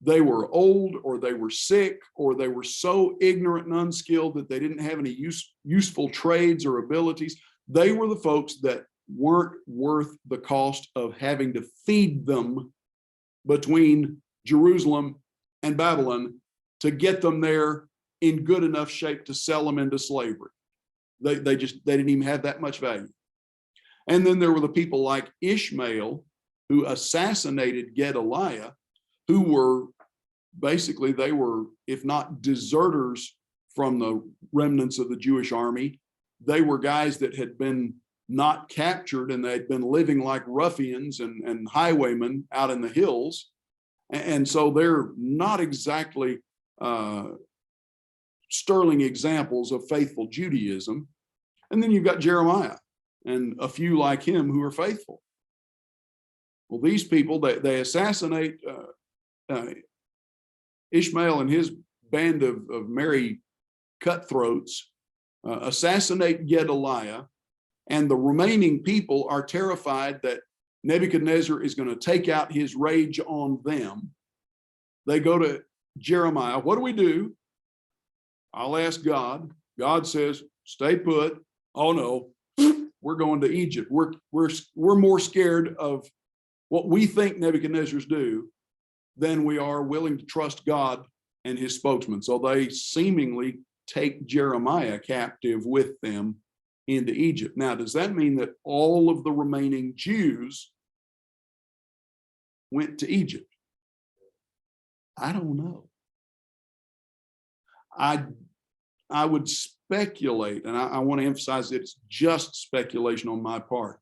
They were old, or they were sick, or they were so ignorant and unskilled that they didn't have any useful trades or abilities. They were the folks that weren't worth the cost of having to feed them between Jerusalem and Babylon to get them there in good enough shape to sell them into slavery. They didn't even have that much value. And then there were the people like Ishmael, who assassinated Gedaliah, who were basically, they were, if not deserters from the remnants of the Jewish army, they were guys that had been not captured, and they'd been living like ruffians and highwaymen out in the hills. And so they're not exactly sterling examples of faithful Judaism. And then you've got Jeremiah and a few like him who are faithful. Well, these people, they assassinate Ishmael and his band of merry cutthroats, assassinate Gedaliah, and the remaining people are terrified that Nebuchadnezzar is going to take out his rage on them. They go to Jeremiah. What do we do? I'll ask God. God says, stay put. Oh no, we're going to Egypt. We're more scared of what we think Nebuchadnezzar's do than we are willing to trust God and his spokesman. So they seemingly take Jeremiah captive with them into Egypt. Now, does that mean that all of the remaining Jews went to Egypt? I don't know. I would speculate, and I want to emphasize it's just speculation on my part,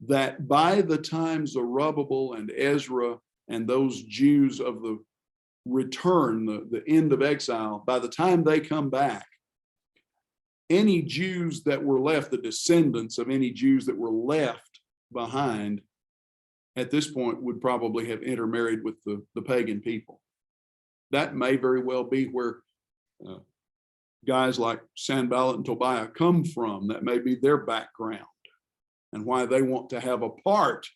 that by the time Zerubbabel and Ezra and those Jews of the return, the end of exile, by the time they come back, any Jews that were left, the descendants of any Jews that were left behind at this point would probably have intermarried with the pagan people. That may very well be where guys like Sanballat and Tobiah come from. That may be their background and why they want to have a part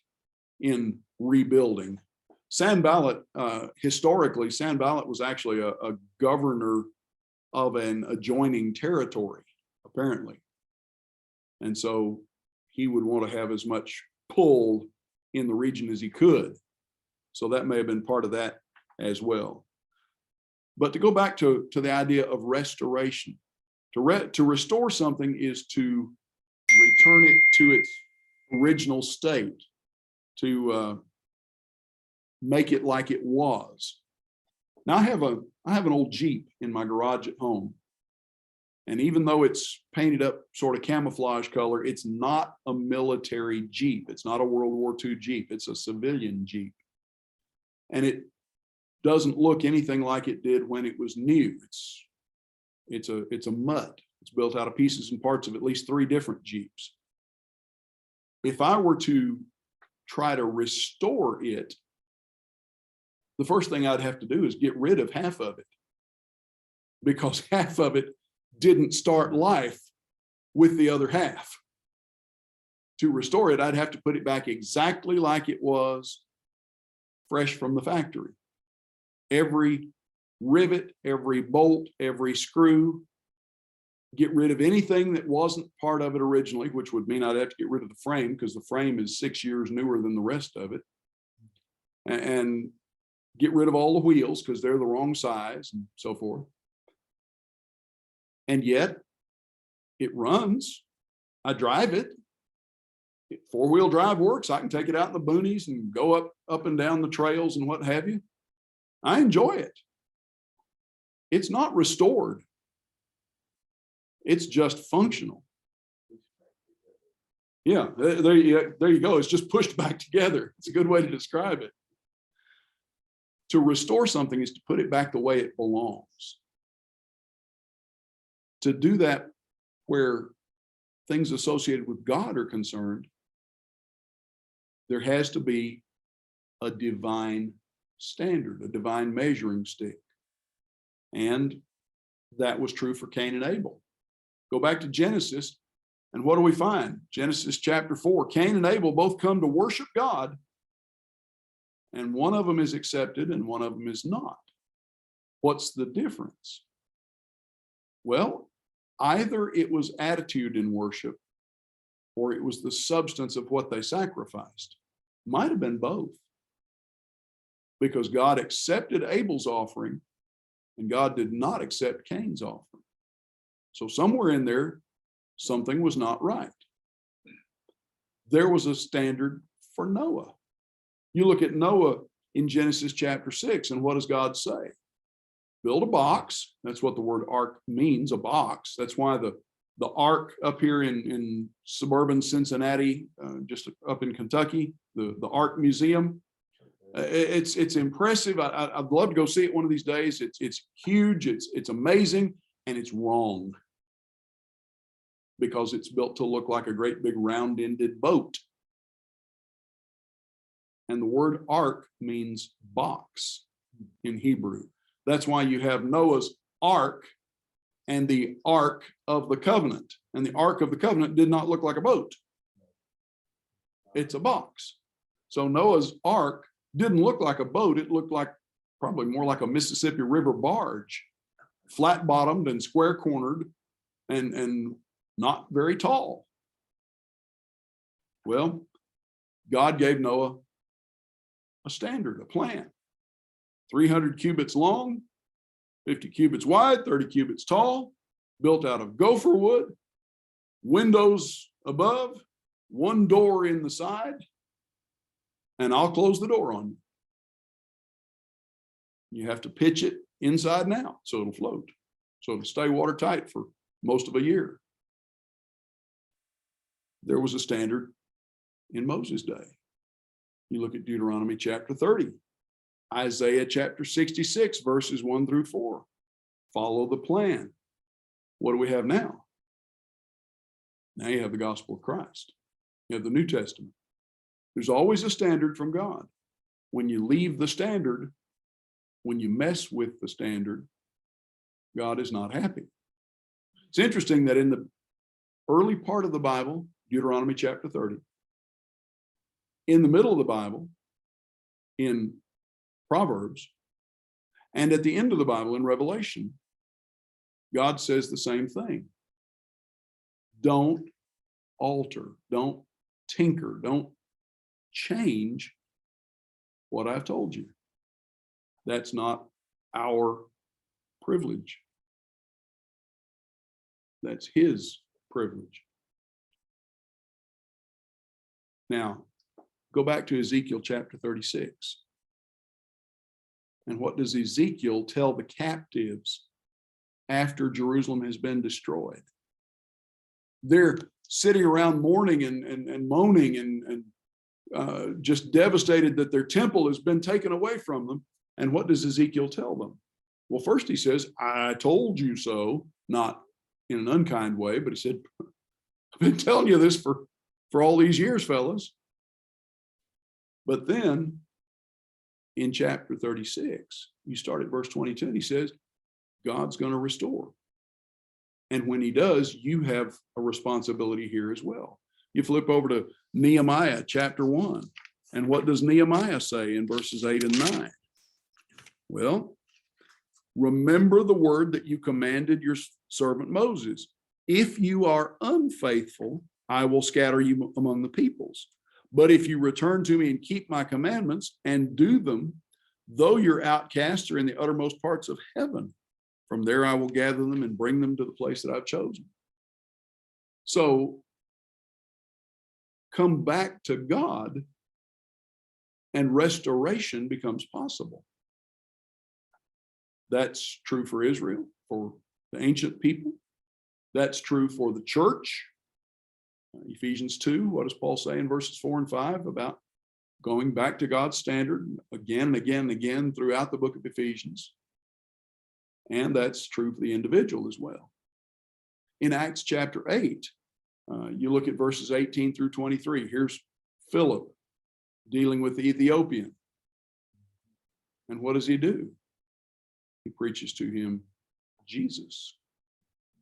in rebuilding. Sanballat, historically, Sanballat was actually a governor of an adjoining territory, apparently. And so he would want to have as much pull in the region as he could. So that may have been part of that as well. But to go back to the idea of restoration, to restore something is to return it to its original state, to make it like it was. Now I have an old Jeep in my garage at home. And even though it's painted up sort of camouflage color, it's not a military Jeep. It's not a World War II Jeep. It's a civilian Jeep. And it doesn't look anything like it did when it was new. It's a mutt. It's built out of pieces and parts of at least 3 different Jeeps. If I were to try to restore it, the first thing I'd have to do is get rid of half of it, because half of it didn't start life with the other half. To restore it, I'd have to put it back exactly like it was, fresh from the factory. Every rivet, every bolt, every screw, get rid of anything that wasn't part of it originally, which would mean I'd have to get rid of the frame, because the frame is 6 years newer than the rest of it. And get rid of all the wheels because they're the wrong size and so forth. And yet it runs. I drive it. 4-wheel drive works. I can take it out in the boonies and go up and down the trails and what have you. I enjoy it. It's not restored. It's just functional. Yeah, there you go. It's just pushed back together. It's a good way to describe it. To restore something is to put it back the way it belongs. To do that where things associated with God are concerned, there has to be a divine standard, a divine measuring stick. And that was true for Cain and Abel. Go back to Genesis, and what do we find? Genesis chapter 4, Cain and Abel both come to worship God, and one of them is accepted and one of them is not. What's the difference? Well, either it was attitude in worship or it was the substance of what they sacrificed. Might have been both. Because God accepted Abel's offering and God did not accept Cain's offering. So somewhere in there, something was not right. There was a standard for Noah. You look at Noah in Genesis chapter 6, and what does God say? Build a box. That's what the word ark means, a box. That's why the ark up here in suburban Cincinnati, just up in Kentucky, the Ark Museum, it's impressive. I'd love to go see it one of these days. It's huge, it's amazing, and it's wrong. Because it's built to look like a great big round-ended boat. And the word ark means box in Hebrew. That's why you have Noah's ark and the Ark of the Covenant. And the Ark of the Covenant did not look like a boat. It's a box. So Noah's ark didn't look like a boat. It looked like probably more like a Mississippi River barge, flat bottomed and square cornered and not very tall. Well, God gave Noah a standard, a plan. 300 cubits long, 50 cubits wide, 30 cubits tall, built out of gopher wood, windows above, one door in the side, and I'll close the door on you. You have to pitch it inside and out so it'll float, so it'll stay watertight for most of a year. There was a standard in Moses' day. You look at Deuteronomy chapter 30, Isaiah chapter 66, verses 1 through 4. Follow the plan. What do we have now? Now you have the gospel of Christ. You have the New Testament. There's always a standard from God. When you leave the standard, when you mess with the standard, God is not happy. It's interesting that in the early part of the Bible, Deuteronomy chapter 30, in the middle of the Bible, in Proverbs, and at the end of the Bible in Revelation, God says the same thing. Don't alter, don't tinker, don't change what I've told you. That's not our privilege. That's his privilege. Now, go back to Ezekiel chapter 36. And what does Ezekiel tell the captives after Jerusalem has been destroyed? They're sitting around mourning and moaning and just devastated that their temple has been taken away from them. And what does Ezekiel tell them? Well, first he says, I told you so, not in an unkind way, but he said, I've been telling you this for all these years, fellas. But then in chapter 36, you start at verse 22, and he says, God's going to restore. And when he does, you have a responsibility here as well. You flip over to Nehemiah chapter 1. And what does Nehemiah say in verses 8 and 9? Well, remember the word that you commanded your servant Moses. If you are unfaithful, I will scatter you among the peoples. But if you return to me and keep my commandments and do them, though your outcasts are in the uttermost parts of heaven, from there I will gather them and bring them to the place that I've chosen. So come back to God and restoration becomes possible. That's true for Israel, for the ancient people. That's true for the church. Ephesians 2, what does Paul say in verses 4 and 5 about going back to God's standard again and again and again throughout the book of Ephesians? And that's true for the individual as well. In Acts chapter 8, you look at verses 18 through 23. Here's Philip dealing with the Ethiopian. And what does he do? He preaches to him Jesus,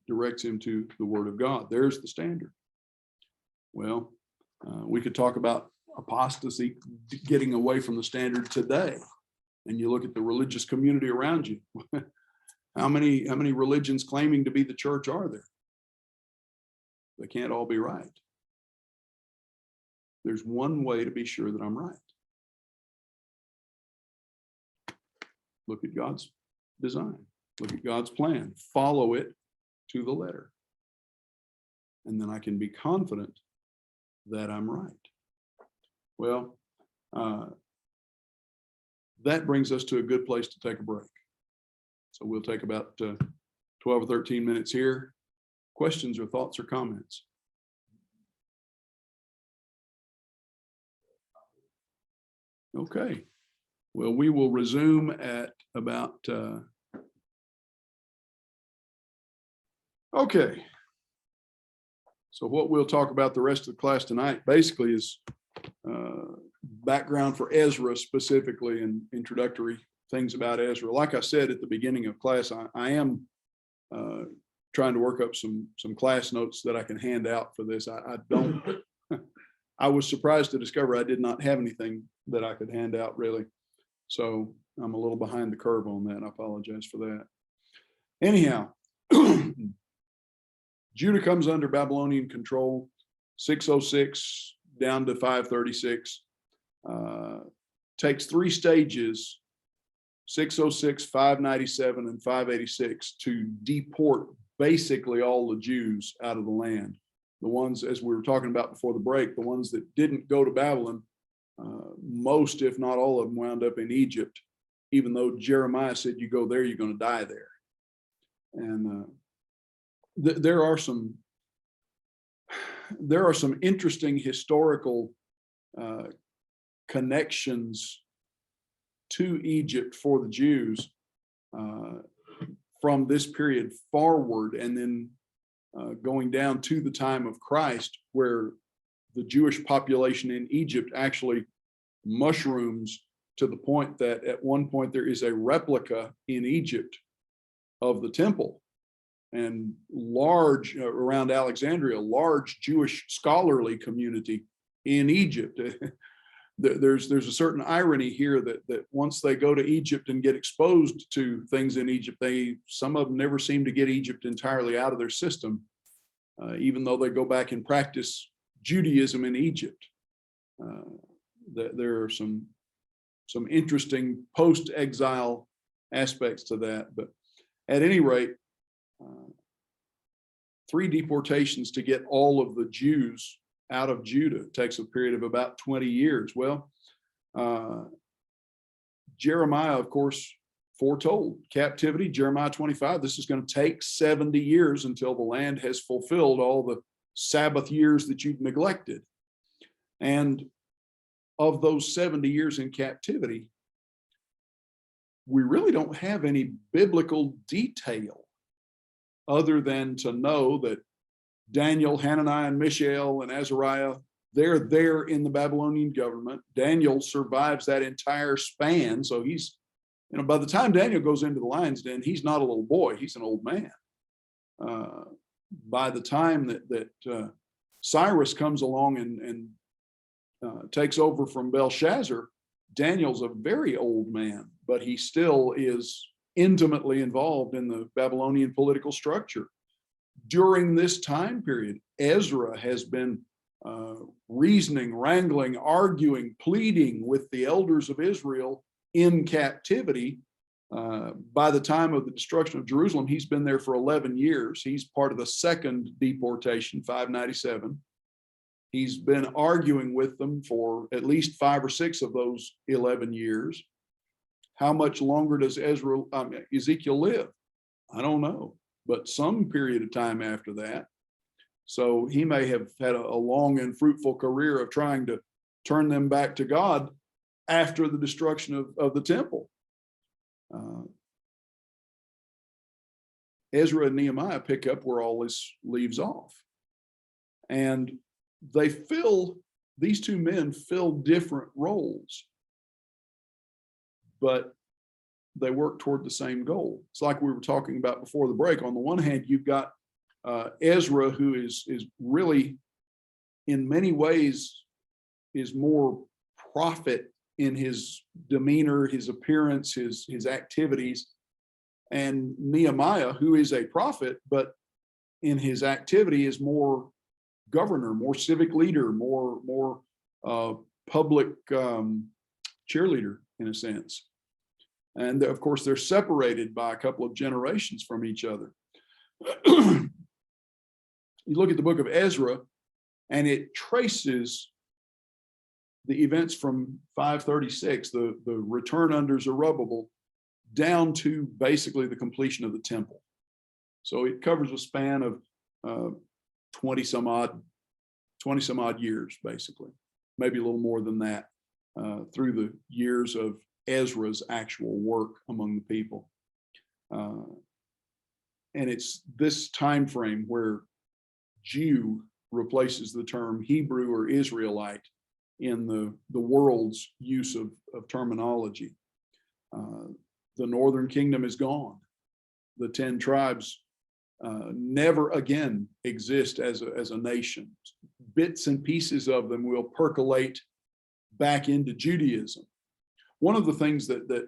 directs him to the word of God. There's the standard. Well, we could talk about apostasy, getting away from the standard today. And you look at the religious community around you. How many religions claiming to be the church are there? They can't all be right. There's one way to be sure that I'm right. Look at God's design. Look at God's plan. Follow it to the letter. And then I can be confident that I'm right. Well, that brings us to a good place to take a break. So we'll take about 12 or 13 minutes here. Questions or thoughts or comments? Okay. Well, we will resume at about, okay. So what we'll talk about the rest of the class tonight basically is background for Ezra specifically and introductory things about Ezra. Like I said at the beginning of class, I am trying to work up some class notes that I can hand out for this. I don't, I was surprised to discover I did not have anything that I could hand out really. So I'm a little behind the curve on that. I apologize for that. Anyhow, Judah comes under Babylonian control, 606 down to 536. Takes 3 stages, 606, 597, and 586, to deport basically all the Jews out of the land. The ones, as we were talking about before the break, the ones that didn't go to Babylon, most, if not all of them, wound up in Egypt, even though Jeremiah said, you go there, you're going to die there. And there are some interesting historical connections to Egypt for the Jews from this period forward, and then going down to the time of Christ, where the Jewish population in Egypt actually mushrooms to the point that at one point there is a replica in Egypt of the temple, and large around Alexandria, large Jewish scholarly community in Egypt. There's a certain irony here that once they go to Egypt and get exposed to things in Egypt, some of them never seem to get Egypt entirely out of their system, even though they go back and practice Judaism in Egypt. There are some interesting post-exile aspects to that, but at any rate, 3 deportations to get all of the Jews out of Judah takes a period of about 20 years. Well, Jeremiah, of course, foretold captivity. Jeremiah 25, this is going to take 70 years until the land has fulfilled all the Sabbath years that you've neglected. And of those 70 years in captivity, we really don't have any biblical detail other than to know that Daniel, Hananiah, and Mishael, and Azariah, they're there in the Babylonian government. Daniel survives that entire span. So he's, by the time Daniel goes into the lion's den, he's not a little boy, he's an old man. By the time that Cyrus comes along and takes over from Belshazzar, Daniel's a very old man, but he still is intimately involved in the Babylonian political structure. During this time period, Ezra has been reasoning, wrangling, arguing, pleading with the elders of Israel in captivity. By the time of the destruction of Jerusalem, he's been there for 11 years. He's part of the second deportation, 597. He's been arguing with them for at least 5 or 6 of those 11 years. How much longer does Ezekiel live? I don't know, but some period of time after that. So he may have had a long and fruitful career of trying to turn them back to God after the destruction of the temple. Ezra and Nehemiah pick up where all this leaves off. And these 2 men fill different roles, but they work toward the same goal. It's like we were talking about before the break. On the one hand, you've got Ezra, who is really, in many ways, is more prophet in his demeanor, his appearance, his activities, and Nehemiah, who is a prophet, but in his activity is more governor, more civic leader, more public cheerleader in a sense. And of course, they're separated by a couple of generations from each other. You look at the book of Ezra, and it traces the events from 536, the return under Zerubbabel, down to basically the completion of the temple. So it covers a span of 20 some odd years, basically, maybe a little more than that, through the years of Ezra's actual work among the people. And it's this time frame where Jew replaces the term Hebrew or Israelite in the world's use of terminology. The northern kingdom is gone. The 10 tribes never again exist as a nation. Bits and pieces of them will percolate back into Judaism. One of the things that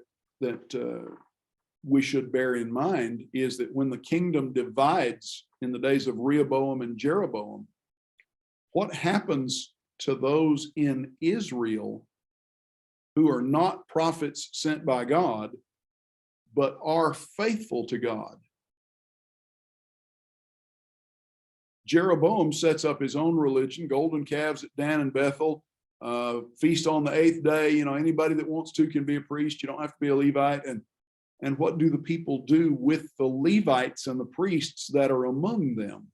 we should bear in mind is that when the kingdom divides in the days of Rehoboam and Jeroboam, what happens to those in Israel who are not prophets sent by God, but are faithful to God? Jeroboam sets up his own religion, golden calves at Dan and Bethel, feast on the 8th day. Anybody that wants to can be a priest. You don't have to be a Levite. And what do the people do with the Levites and the priests that are among them?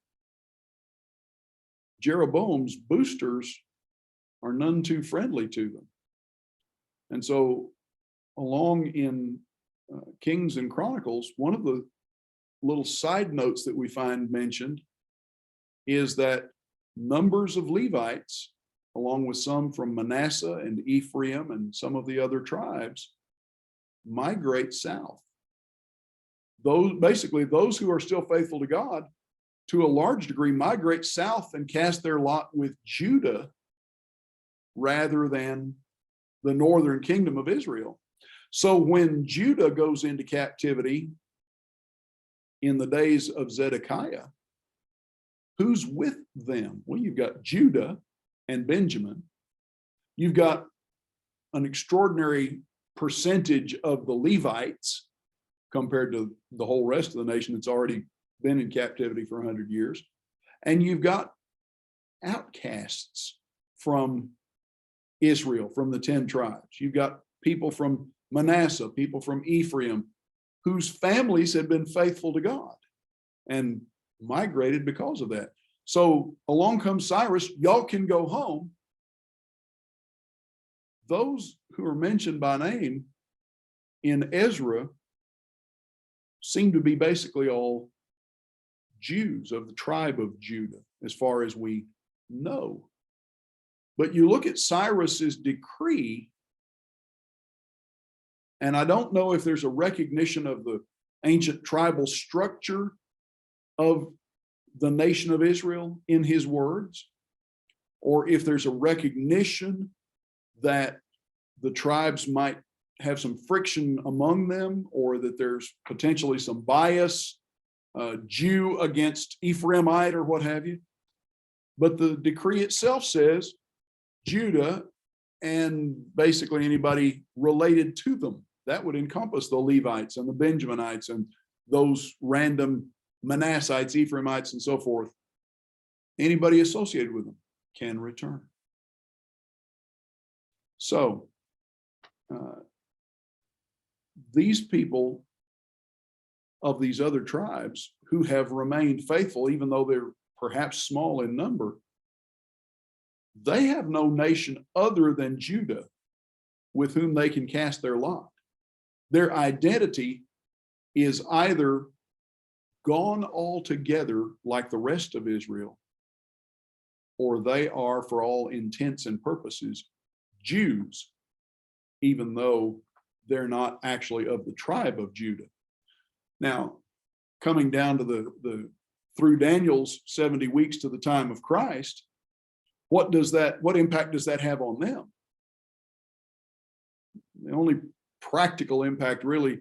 Jeroboam's boosters are none too friendly to them. And so along in Kings and Chronicles, one of the little side notes that we find mentioned is that numbers of Levites, along with some from Manasseh and Ephraim and some of the other tribes, migrate south. Those who are still faithful to God, to a large degree, migrate south and cast their lot with Judah rather than the northern kingdom of Israel. So when Judah goes into captivity in the days of Zedekiah, who's with them? Well, you've got Judah and Benjamin. You've got an extraordinary percentage of the Levites compared to the whole rest of the nation that's already been in captivity for 100 years. And you've got outcasts from Israel, from the 10 tribes. You've got people from Manasseh, people from Ephraim, whose families had been faithful to God and migrated because of that. So along comes Cyrus, y'all can go home. Those who are mentioned by name in Ezra seem to be basically all Jews of the tribe of Judah, as far as we know. But you look at Cyrus's decree, and I don't know if there's a recognition of the ancient tribal structure of the nation of Israel in his words, or if there's a recognition that the tribes might have some friction among them, or that there's potentially some bias, Jew against Ephraimite or what have you. But the decree itself says Judah and basically anybody related to them. That would encompass the Levites and the Benjaminites and those random Manassites, Ephraimites, and so forth. Anybody associated with them can return. So these people of these other tribes who have remained faithful, even though they're perhaps small in number, they have no nation other than Judah with whom they can cast their lot. Their identity is either gone altogether like the rest of Israel, or they are, for all intents and purposes, Jews, even though they're not actually of the tribe of Judah. Now, coming down to the through Daniel's 70 weeks to the time of Christ, what impact does that have on them? The only practical impact really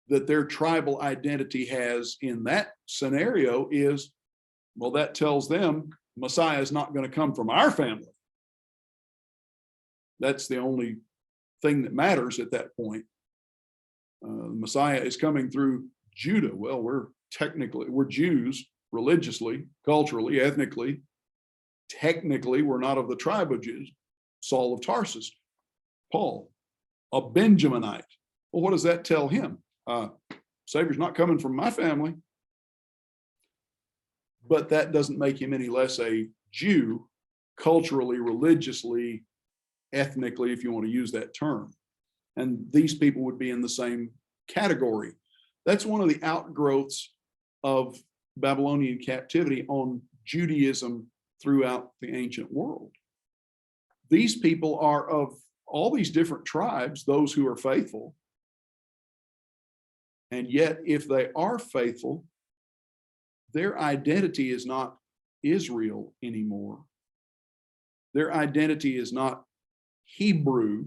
that their tribal identity has in that scenario is, well, that tells them Messiah is not going to come from our family. That's the only thing that matters at that point. Messiah is coming through Judah. Well, we're Jews religiously, culturally, ethnically. Technically, we're not of the tribe of Jews. Saul of Tarsus, Paul, a Benjaminite. Well, what does that tell him? Savior's not coming from my family. But that doesn't make him any less a Jew, culturally, religiously, ethnically, if you want to use that term. And these people would be in the same category. That's one of the outgrowths of Babylonian captivity on Judaism throughout the ancient world. These people are of all these different tribes, those who are faithful. And yet, if they are faithful, their identity is not Israel anymore. Their identity is not Hebrew.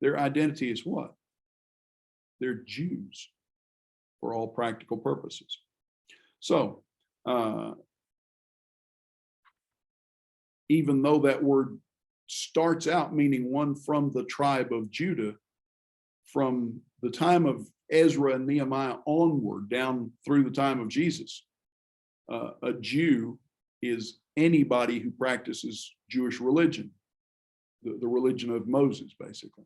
Their identity is what? They're Jews for all practical purposes. So, even though that word starts out meaning one from the tribe of Judah, from the time of Ezra and Nehemiah onward, down through the time of Jesus, a Jew is anybody who practices Jewish religion, the religion of Moses, basically.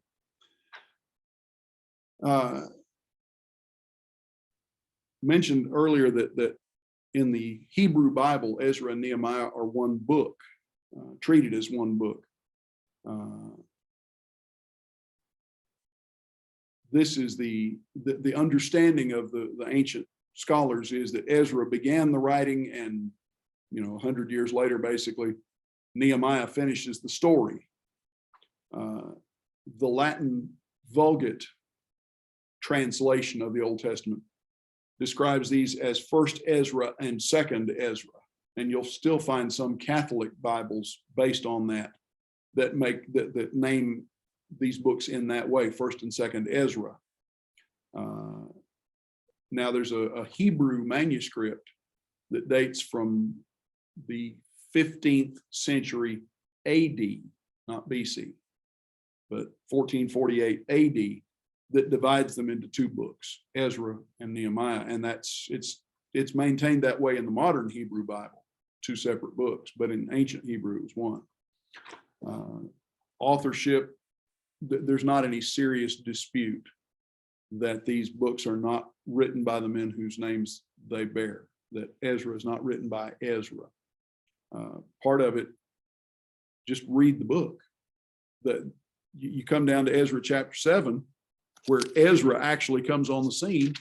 Mentioned earlier that in the Hebrew Bible, Ezra and Nehemiah are one book, treated as one book. This is the understanding of the ancient scholars, is that Ezra began the writing, and 100 years later, basically, Nehemiah finishes the story. The Latin Vulgate translation of the Old Testament describes these as First Ezra and Second Ezra, and you'll still find some Catholic Bibles based on that name these books in that way, First and Second Ezra. Now there's a Hebrew manuscript that dates from the 15th century AD, not BC, but 1448 AD, that divides them into two books, Ezra and Nehemiah. And it's maintained that way in the modern Hebrew Bible, two separate books, but in ancient Hebrew it was one. Authorship, there's not any serious dispute that these books are not written by the men whose names they bear, that Ezra is not written by Ezra. Part of it, just read the book. That you come down to Ezra chapter 7, where Ezra actually comes on the scene,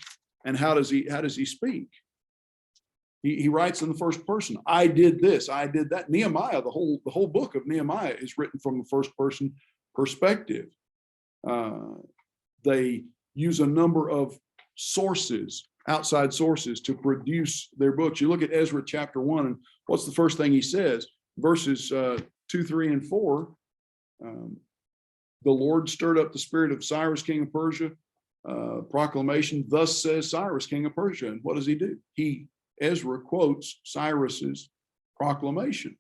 and how does he speak? He writes in the first person. I did this, I did that. Nehemiah, the whole book of Nehemiah is written from the first person perspective. They use a number of sources, outside sources, to produce their books. You look at Ezra chapter 1, and what's the first thing he says? Verses 2, 3, and 4. The Lord stirred up the spirit of Cyrus, king of Persia. Proclamation, thus says Cyrus, king of Persia. And what does he do? Ezra quotes Cyrus's proclamation.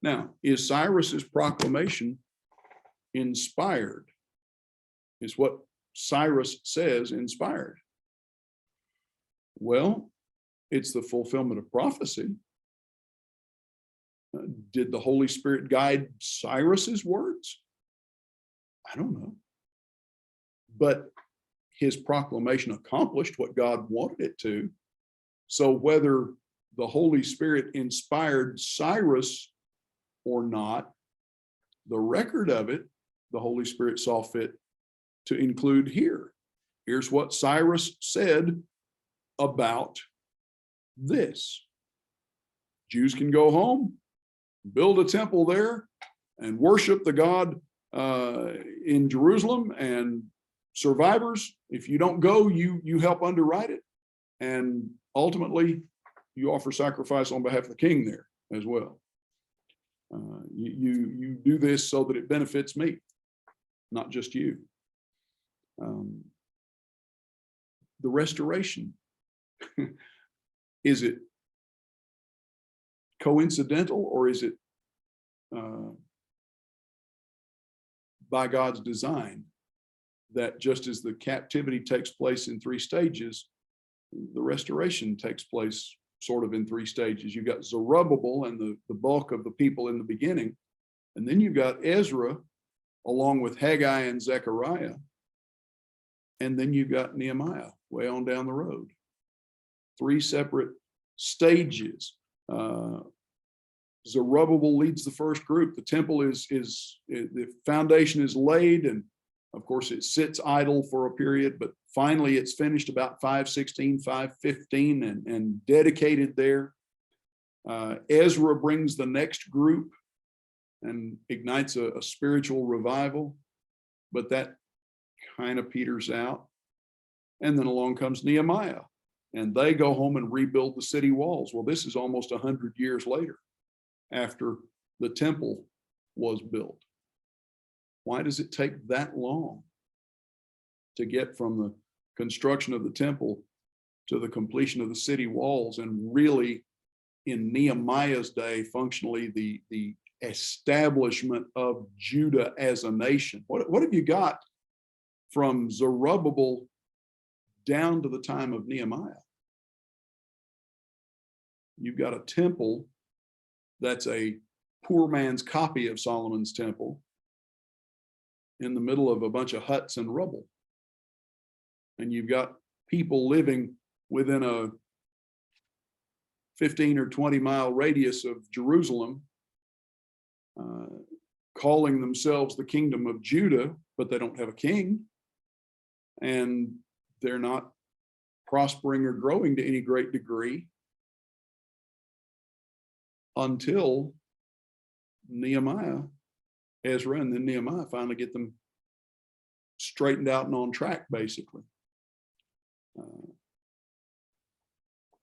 Now, is Cyrus's proclamation inspired? Is what Cyrus says inspired? Well, it's the fulfillment of prophecy. Did the Holy Spirit guide Cyrus's words? I don't know. But his proclamation accomplished what God wanted it to. So whether the Holy Spirit inspired Cyrus or not, the record of it, the Holy Spirit saw fit to include here. Here's what Cyrus said about this. Jews can go home, build a temple there, and worship the God in Jerusalem, and survivors, if you don't go, you help underwrite it, and ultimately you offer sacrifice on behalf of the king there as well. You do this so that it benefits me, not just you. The restoration, is it coincidental, or is it by God's design, that just as the captivity takes place in 3 stages, the restoration takes place sort of in 3 stages? You've got Zerubbabel and the bulk of the people in the beginning, and then you've got Ezra along with Haggai and Zechariah, and then you've got Nehemiah way on down the road. 3 separate stages. Zerubbabel leads the first group. The temple the foundation is laid, and of course it sits idle for a period, but finally it's finished about 516, 515, and dedicated there. Ezra brings the next group and ignites a spiritual revival, but that kind of peters out. And then along comes Nehemiah, and they go home and rebuild the city walls. Well, this is almost 100 years later, after the temple was built. Why does it take that long to get from the construction of the temple to the completion of the city walls, and really in Nehemiah's day, functionally the establishment of Judah as a nation? What have you got from Zerubbabel down to the time of Nehemiah? You've got a temple that's a poor man's copy of Solomon's temple in the middle of a bunch of huts and rubble. And you've got people living within a 15 or 20 mile radius of Jerusalem, calling themselves the kingdom of Judah, but they don't have a king, and they're not prospering or growing to any great degree until Nehemiah, Ezra, and then Nehemiah finally get them straightened out and on track, basically.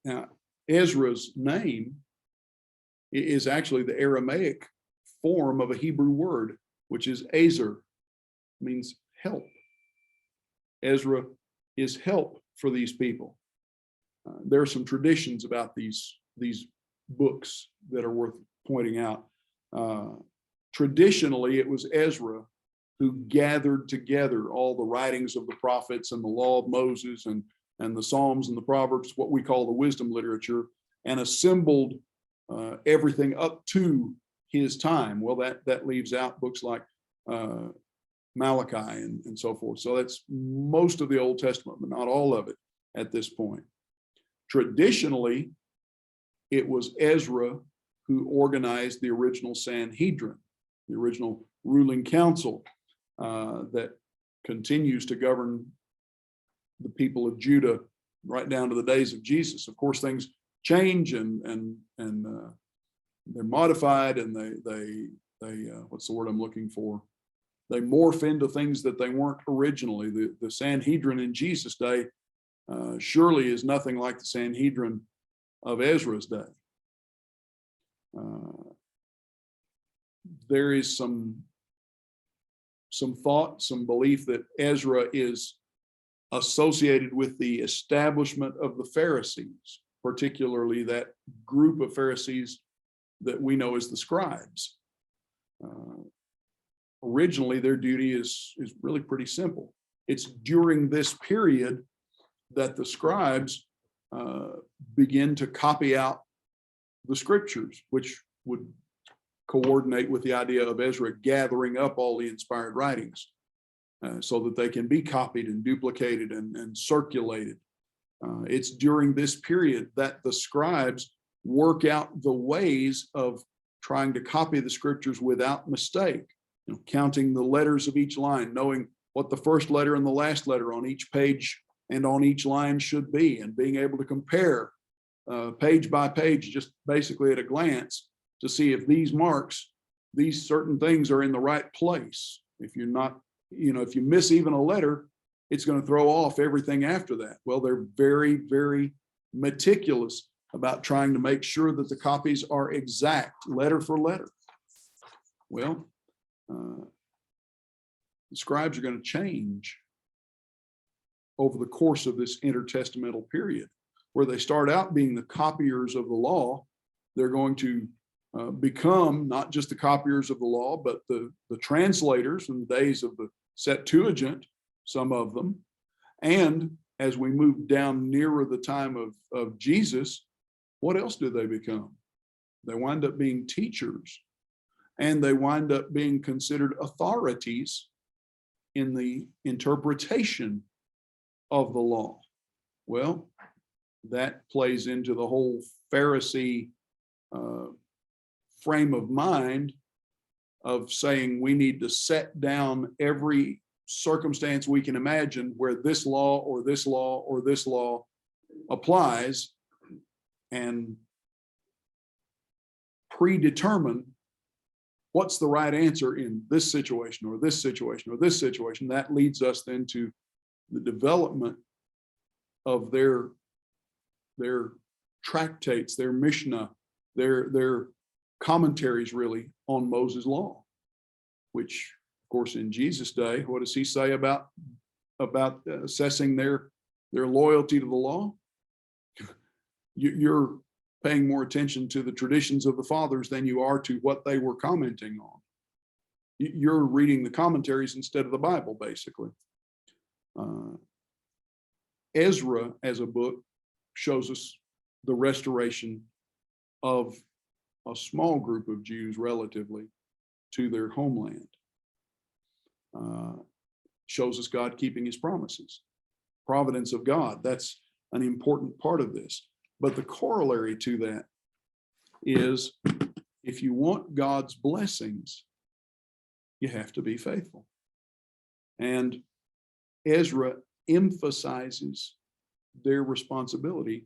Now, Ezra's name is actually the Aramaic form of a Hebrew word, which is Ezer, means help. Ezra is help for these people. There are some traditions about these books that are worth pointing out. Traditionally, it was Ezra who gathered together all the writings of the prophets and the law of Moses and the Psalms and the Proverbs, what we call the wisdom literature, and assembled everything up to his time. Well, that leaves out books like Malachi and so forth. So that's most of the Old Testament, but not all of it at this point. Traditionally, it was Ezra who organized the original Sanhedrin, the original ruling council that continues to govern the people of Judah right down to the days of Jesus. Of course, things change and they're modified, and they what's the word I'm looking for? They morph into things that they weren't originally. The Sanhedrin in Jesus' day surely is nothing like the Sanhedrin of Ezra's day. There is some thought, some belief that Ezra is associated with the establishment of the Pharisees, particularly that group of Pharisees that we know as the scribes. Originally, their duty is really pretty simple. It's during this period that the scribes begin to copy out the scriptures, which would coordinate with the idea of Ezra gathering up all the inspired writings so that they can be copied and duplicated and circulated. It's during this period that the scribes work out the ways of trying to copy the scriptures without mistake, counting the letters of each line, knowing what the first letter and the last letter on each page and on each line should be, and being able to compare page by page, just basically at a glance, to see if these marks, these certain things are in the right place. If you're not, if you miss even a letter, it's going to throw off everything after that. Well, they're very, very meticulous about trying to make sure that the copies are exact, letter for letter. Well, the scribes are going to change over the course of this intertestamental period, where they start out being the copiers of the law. They're going to become not just the copiers of the law, but the translators in the days of the Septuagint, some of them. And as we move down nearer the time of Jesus, what else do they become? They wind up being teachers, and they wind up being considered authorities in the interpretation of the law. Well, that plays into the whole Pharisee frame of mind of saying we need to set down every circumstance we can imagine where this law or this law or this law applies, and predetermine what's the right answer in this situation or this situation or this situation. That leads us then to the development of their tractates, their Mishnah, their commentaries really on Moses' law, which of course in Jesus' day, what does he say about assessing their loyalty to the law? You're paying more attention to the traditions of the fathers than you are to what they were commenting on. You're reading the commentaries instead of the Bible, basically. Ezra as a book shows us the restoration of a small group of Jews relatively to their homeland. Shows us God keeping his promises. Providence of God, that's an important part of this. But the corollary to that is, if you want God's blessings, you have to be faithful. And Ezra emphasizes their responsibility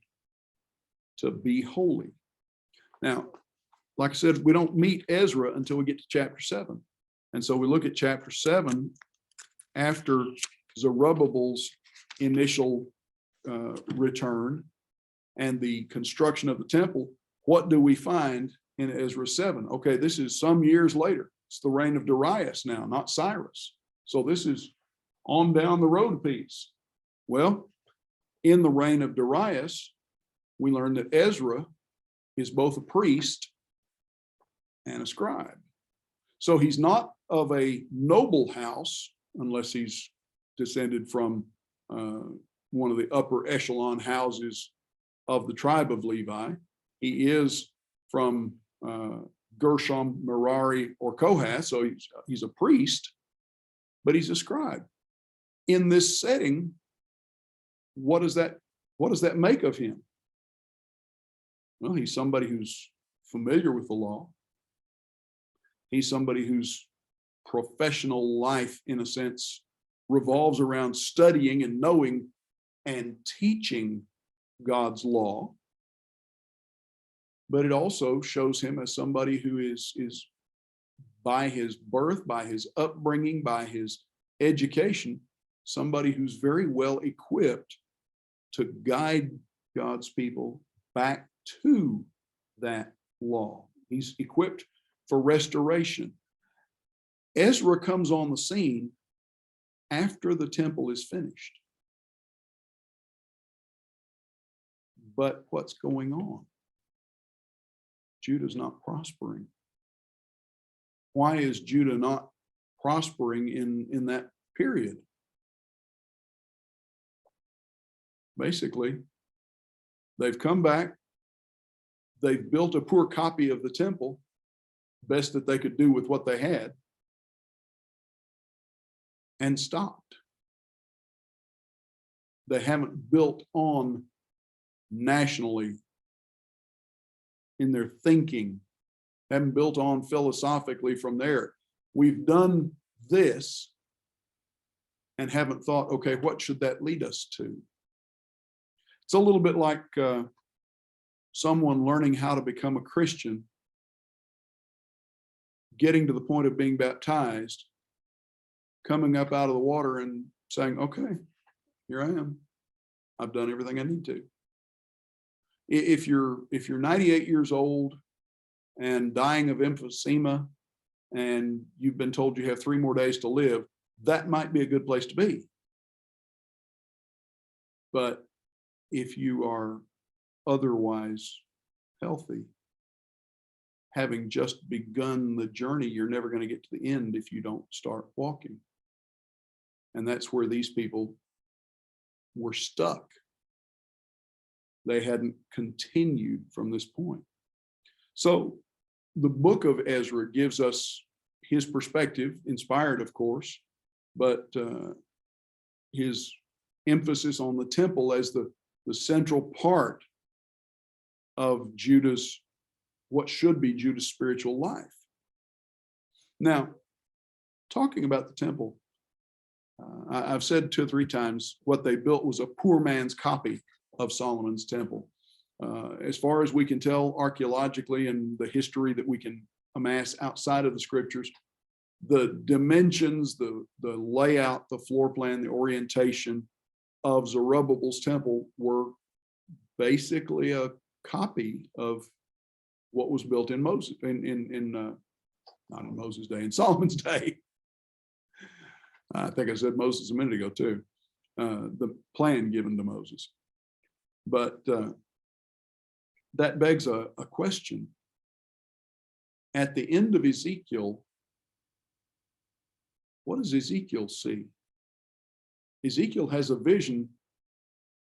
to be holy. Now, like I said, we don't meet Ezra until we get to chapter 7. And so we look at chapter 7 after Zerubbabel's initial return and the construction of the temple. What do we find in Ezra 7? Okay, this is some years later. It's the reign of Darius now, not Cyrus. So this is on down the road a piece. Well, in the reign of Darius, we learn that Ezra is both a priest and a scribe. So he's not of a noble house, unless he's descended from one of the upper echelon houses of the tribe of Levi. He is from Gershom, Merari, or Kohath, so he's a priest, but he's a scribe. In this setting, what does that make of him? Well, he's somebody who's familiar with the law. He's somebody whose professional life, in a sense, revolves around studying and knowing and teaching God's law. But it also shows him as somebody who is by his birth, by his upbringing, by his education, somebody who's very well equipped to guide God's people back to that law. He's equipped for restoration. Ezra comes on the scene after the temple is finished. But what's going on? Judah's not prospering. Why is Judah not prospering in that period? Basically, they've come back, they've built a poor copy of the temple, best that they could do with what they had, and stopped. They haven't built on nationally in their thinking, haven't built on philosophically from there. We've done this and haven't thought, okay, what should that lead us to? It's a little bit like someone learning how to become a Christian, getting to the point of being baptized, coming up out of the water and saying, okay, here I am. I've done everything I need to. If you're 98 years old and dying of emphysema and you've been told you have 3 more days to live, that might be a good place to be. But if you are otherwise healthy, having just begun the journey, you're never going to get to the end if you don't start walking. And that's where these people were stuck. They hadn't continued from this point. So the book of Ezra gives us his perspective, inspired, of course, but his emphasis on the temple as the central part of Judah's, what should be Judah's spiritual life. Now, talking about the temple, I've said 2 or 3 times what they built was a poor man's copy of Solomon's temple. As far as we can tell archaeologically and the history that we can amass outside of the scriptures, the dimensions, the layout, the floor plan, the orientation of Zerubbabel's temple were basically a copy of what was built in Moses, not in Moses' day, in Solomon's day. I think I said Moses a minute ago too. The plan given to Moses. But that begs a question. At the end of Ezekiel, what does Ezekiel see? Ezekiel has a vision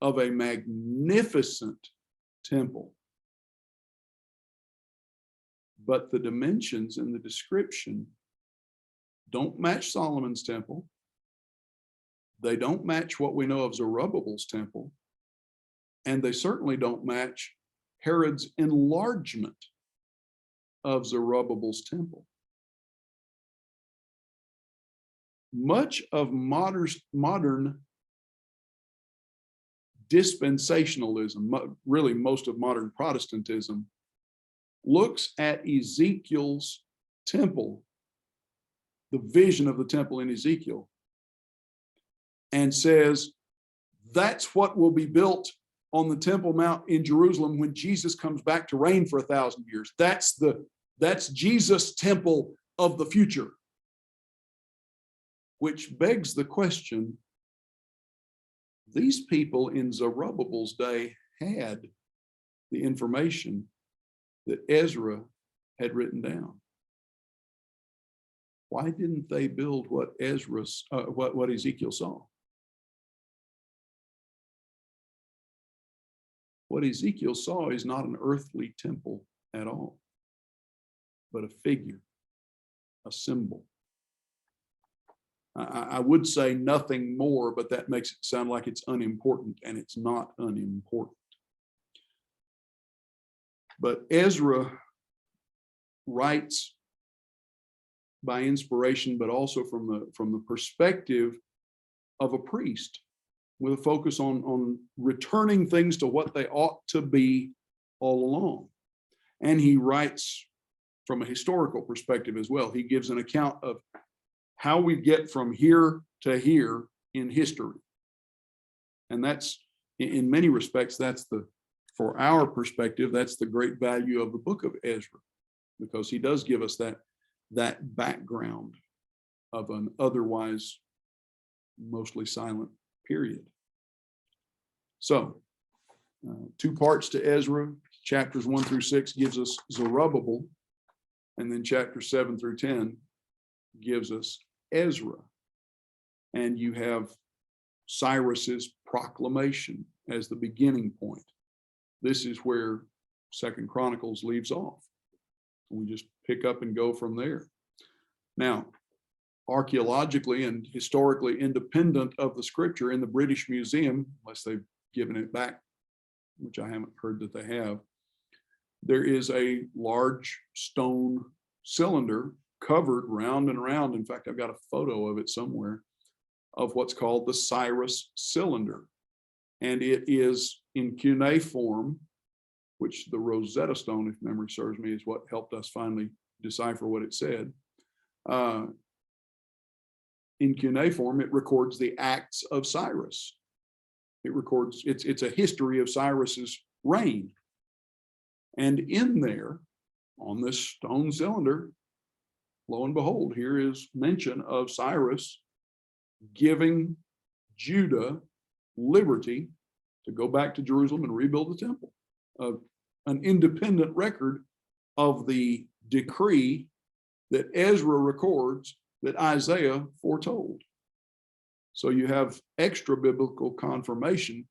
of a magnificent temple. But the dimensions and the description don't match Solomon's temple. They don't match what we know of Zerubbabel's temple. And they certainly don't match Herod's enlargement of Zerubbabel's temple. much of modern dispensationalism, really most of modern Protestantism, looks at Ezekiel's temple, the vision of the temple in Ezekiel, and says that's what will be built on the Temple Mount in Jerusalem when Jesus comes back to reign for 1,000 years. That's Jesus' temple of the future. Which begs the question, these people in Zerubbabel's day had the information that Ezra had written down. Why didn't they build what what Ezekiel saw? What Ezekiel saw is not an earthly temple at all, but a figure, a symbol. I would say nothing more, but that makes it sound like it's unimportant, and it's not unimportant. But Ezra writes by inspiration, but also from the perspective of a priest, with a focus on returning things to what they ought to be all along. And he writes from a historical perspective as well. He gives an account of how we get from here to here in history. And that's, in many respects, for our perspective, that's the great value of the book of Ezra, because he does give us that background of an otherwise mostly silent period. So, 2 parts to Ezra. Chapters 1 through 6 gives us Zerubbabel, and then chapters 7 through 10 gives us Ezra. And you have Cyrus's proclamation as the beginning point. This is where 2 Chronicles leaves off. We just pick up and go from there. Now, archaeologically and historically independent of the scripture, in the British Museum, unless they've given it back, which I haven't heard that they have, there is a large stone cylinder covered round and round. In fact, I've got a photo of it somewhere, of what's called the Cyrus cylinder. And it is in cuneiform, which the Rosetta Stone, if memory serves me, is what helped us finally decipher what it said. In cuneiform, it records the acts of Cyrus. It records, it's a history of Cyrus's reign. And in there, on this stone cylinder, lo and behold, here is mention of Cyrus giving Judah liberty to go back to Jerusalem and rebuild the temple. An independent record of the decree that Ezra records that Isaiah foretold. So you have extra biblical confirmation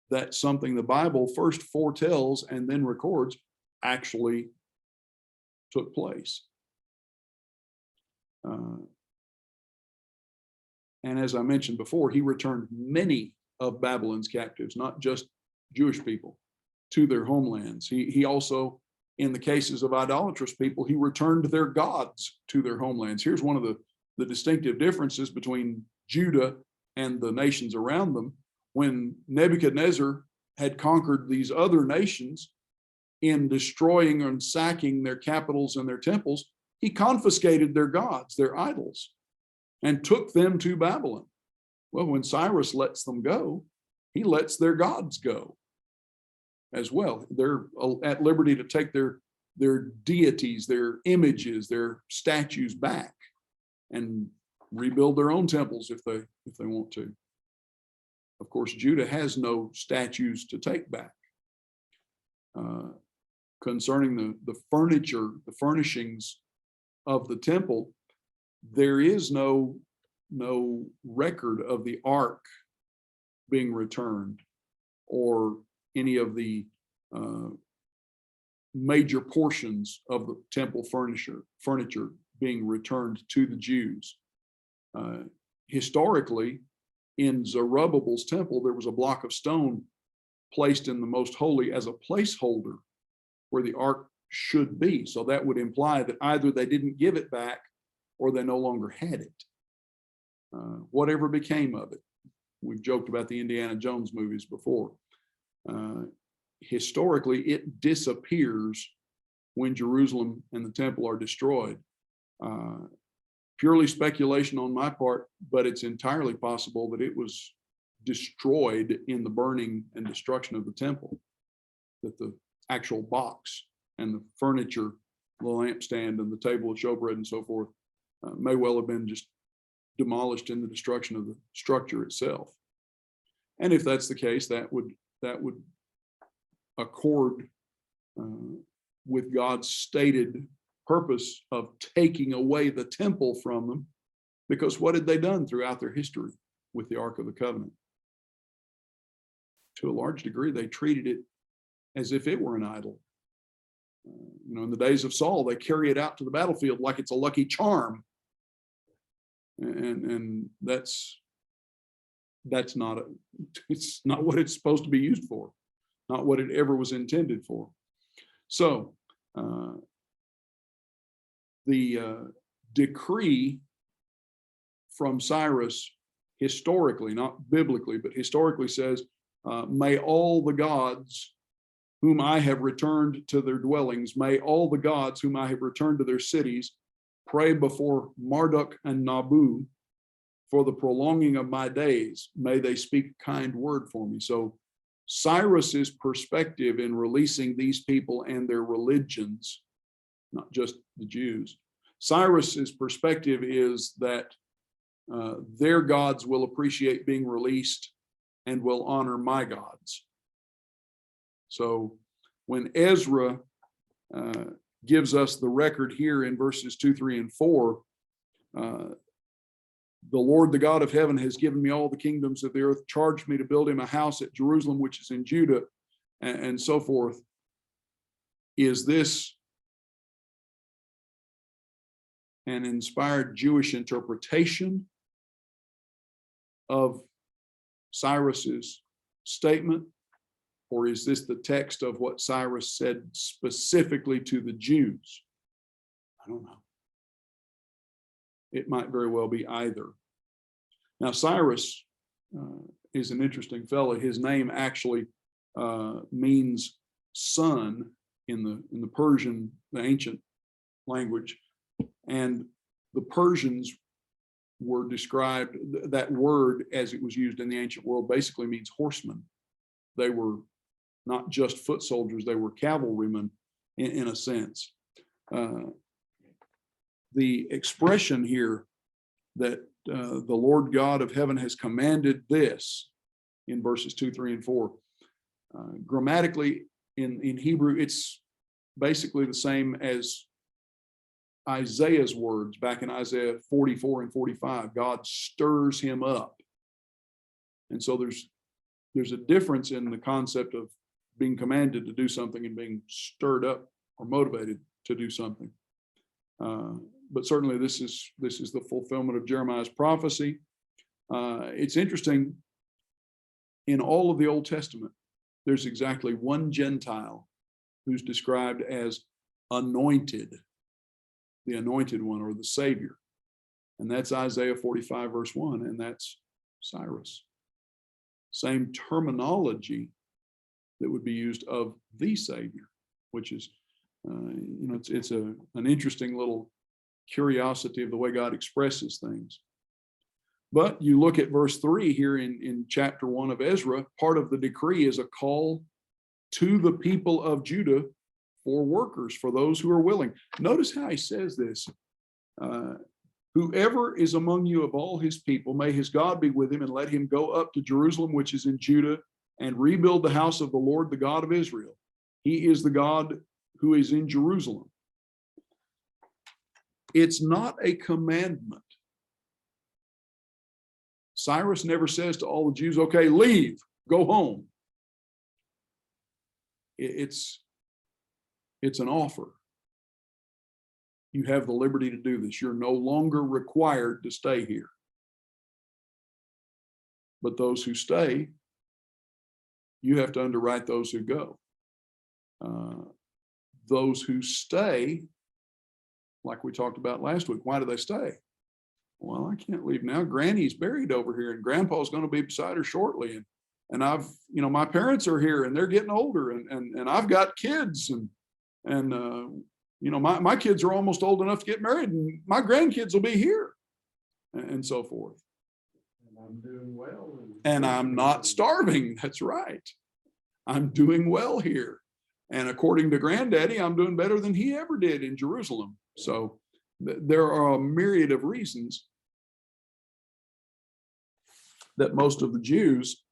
that something the Bible first foretells and then records actually took place. And as I mentioned before, he returned many of Babylon's captives, not just Jewish people, to their homelands. He also, in the cases of idolatrous people, he returned their gods to their homelands. Here's one of the distinctive differences between Judah and the nations around them. When Nebuchadnezzar had conquered these other nations in destroying and sacking their capitals and their temples, he confiscated their gods, their idols, and took them to Babylon. Well, when Cyrus lets them go, he lets their gods go as well. They're at liberty to take their deities, their images, their statues back and rebuild their own temples if they want to. Of course, Judah has no statues to take back. Concerning the furniture, the furnishings of the temple, there is no record of the ark being returned or any of the major portions of the temple furniture being returned to the Jews. Historically, in Zerubbabel's temple, there was a block of stone placed in the most holy as a placeholder where the ark should be. So that would imply that either they didn't give it back or they no longer had it. whatever became of it. We've joked about the Indiana Jones movies before. Historically, it disappears when Jerusalem and the temple are destroyed. Purely speculation on my part, but it's entirely possible that it was destroyed in the burning and destruction of the temple, that the actual box and the furniture, the lampstand and the table of showbread and so forth, may well have been just demolished in the destruction of the structure itself. And if that's the case, that would accord with God's stated purpose of taking away the temple from them, because what had they done throughout their history with the Ark of the Covenant? To a large degree, they treated it as if it were an idol. In the days of Saul, they carry it out to the battlefield like it's a lucky charm, and that's not it's not what it's supposed to be used for, not what it ever was intended for. So the decree from Cyrus, historically, not biblically, but historically, says, may all the gods whom I have returned to their dwellings, may all the gods whom I have returned to their cities, pray before Marduk and Nabu for the prolonging of my days. May they speak a kind word for me. So Cyrus's perspective in releasing these people and their religions, not just the Jews, Cyrus's perspective is that their gods will appreciate being released and will honor my gods. So when Ezra gives us the record here in verses 2, 3, and 4, the Lord, the God of heaven, has given me all the kingdoms of the earth, charged me to build him a house at Jerusalem, which is in Judah, and so forth. Is this an inspired Jewish interpretation of Cyrus's statement? Or is this the text of what Cyrus said specifically to the Jews? I don't know. It might very well be either. Now, Cyrus is an interesting fellow. His name actually means son in the Persian, the ancient language. And the Persians were described, that word as it was used in the ancient world basically means horsemen. They were not just foot soldiers, they were cavalrymen in a sense. The expression here that the Lord God of heaven has commanded this in verses 2, 3, and 4, grammatically in Hebrew, it's basically the same as Isaiah's words back in Isaiah 44 and 45. God stirs him up. And so there's a difference in the concept of being commanded to do something and being stirred up or motivated to do something. But certainly this is the fulfillment of Jeremiah's prophecy. It's interesting, in all of the Old Testament, there's exactly one Gentile who's described as anointed, the anointed one or the Savior. And that's Isaiah 45 verse 1, and that's Cyrus. Same terminology that would be used of the Savior, which is, it's an interesting little curiosity of the way God expresses things. But you look at verse 3 here in chapter 1 of Ezra, part of the decree is a call to the people of Judah for workers, for those who are willing. Notice how he says this. Whoever is among you of all his people, may his God be with him, and let him go up to Jerusalem, which is in Judah, and rebuild the house of the Lord, the God of Israel. He is the God who is in Jerusalem. It's not a commandment. Cyrus never says to all the Jews, okay, leave, go home. It's an offer. You have the liberty to do this. You're no longer required to stay here. But those who stay, you have to underwrite those who go. Those who stay, like we talked about last week, why do they stay? well, I can't leave now. Granny's buried over here and grandpa's going to be beside her shortly. And I've, my parents are here and they're getting older and I've got kids and my kids are almost old enough to get married and my grandkids will be here and so forth.
And I'm doing well.
And I'm not starving. That's right. I'm doing well here. And according to Granddaddy, I'm doing better than he ever did in Jerusalem. So there are a myriad of reasons that most of the Jews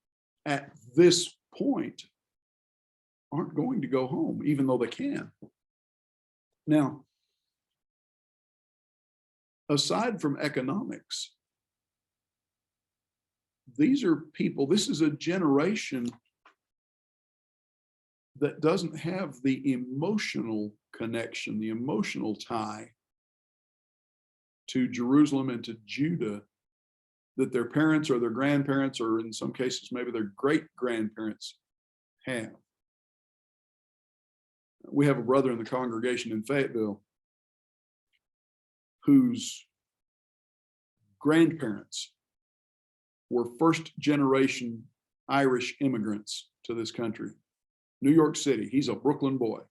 at this point aren't going to go home, even though they can. Now, aside from economics, these are people, this is a generation that doesn't have the emotional connection, the emotional tie to Jerusalem and to Judah that their parents or their grandparents, or in some cases, maybe their great grandparents have. We have a brother in the congregation in Fayetteville whose grandparents were first generation Irish immigrants to this country. New York City, he's a Brooklyn boy.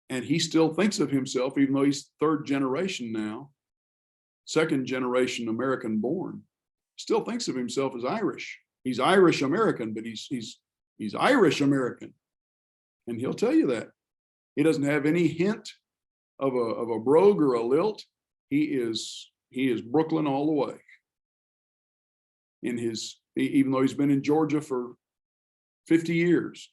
And he still thinks of himself, even though he's third generation now, second generation American born, still thinks of himself as Irish. He's Irish American, but he's Irish American. And he'll tell you that. He doesn't have any hint of a brogue or a lilt. He is Brooklyn all the way. Even though he's been in Georgia for 50 years,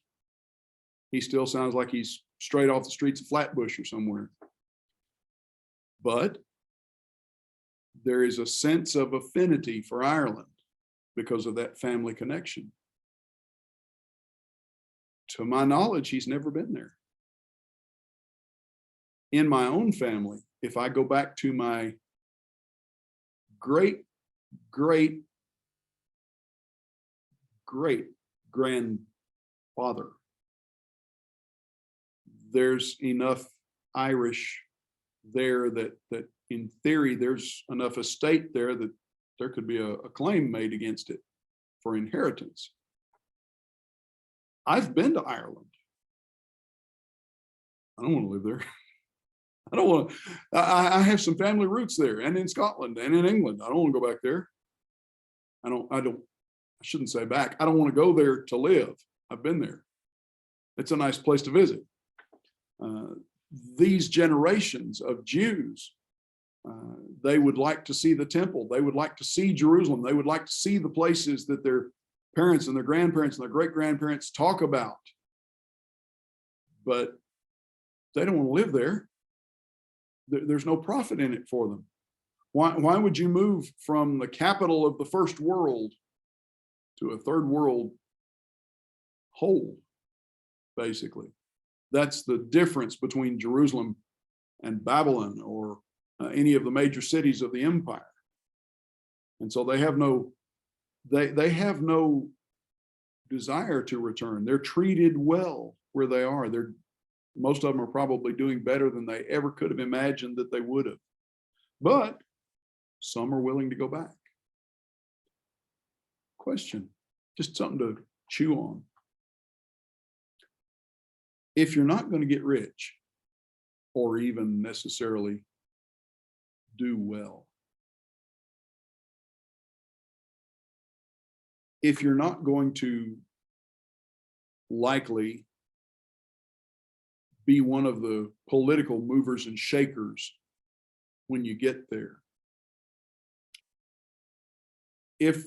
he still sounds like he's straight off the streets of Flatbush or somewhere. But there is a sense of affinity for Ireland because of that family connection. To my knowledge, he's never been there. In my own family, if I go back to my great grandfather, there's enough Irish there that in theory, there's enough estate there that there could be a claim made against it for inheritance. I've been to Ireland. I don't want to live there. I don't want to. I have some family roots there and in Scotland and in England. I don't want to go back there. I shouldn't say back. I don't want to go there to live. I've been there. It's a nice place to visit. These generations of Jews, they would like to see the temple. They would like to see Jerusalem. They would like to see the places that their parents and their grandparents and their great-grandparents talk about. But they don't want to live there. There's no profit in it for them. Why would you move from the capital of the first world to a third world hole, basically? That's the difference between Jerusalem and Babylon or any of the major cities of the empire. And so they have no desire to return. They're treated well where they are. Most of them are probably doing better than they ever could have imagined that they would have. But some are willing to go back. Question, just something to chew on. If you're not going to get rich or even necessarily do well, if you're not going to likely be one of the political movers and shakers when you get there, if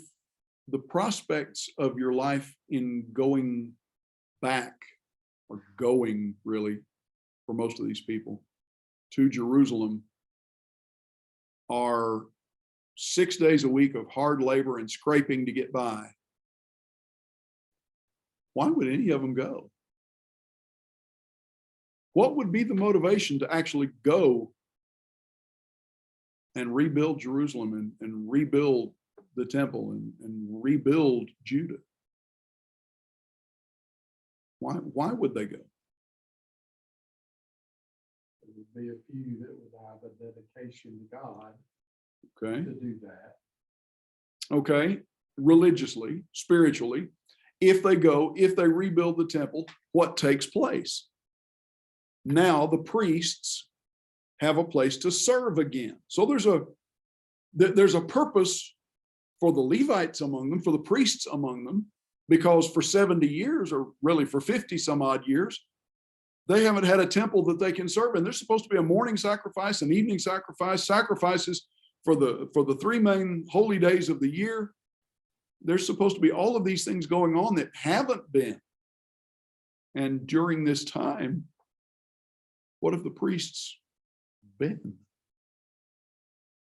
the prospects of your life in going back, or going really for most of these people, to Jerusalem are 6 days a week of hard labor and scraping to get by, why would any of them go? What would be the motivation to actually go and rebuild Jerusalem and rebuild the temple and rebuild Judah? Why would they go?
be a few that would have a dedication to God
Okay.
to do that.
Okay. Religiously, spiritually, if they rebuild the temple, what takes place? Now the priests have a place to serve again. So there's a purpose for the Levites among them, for the priests among them, because for 70 years, or really for 50 some odd years, they haven't had a temple that they can serve in. There's supposed to be a morning sacrifice, an evening sacrifice, sacrifices for the three main holy days of the year. There's supposed to be all of these things going on that haven't been. And during this time, what have the priests been?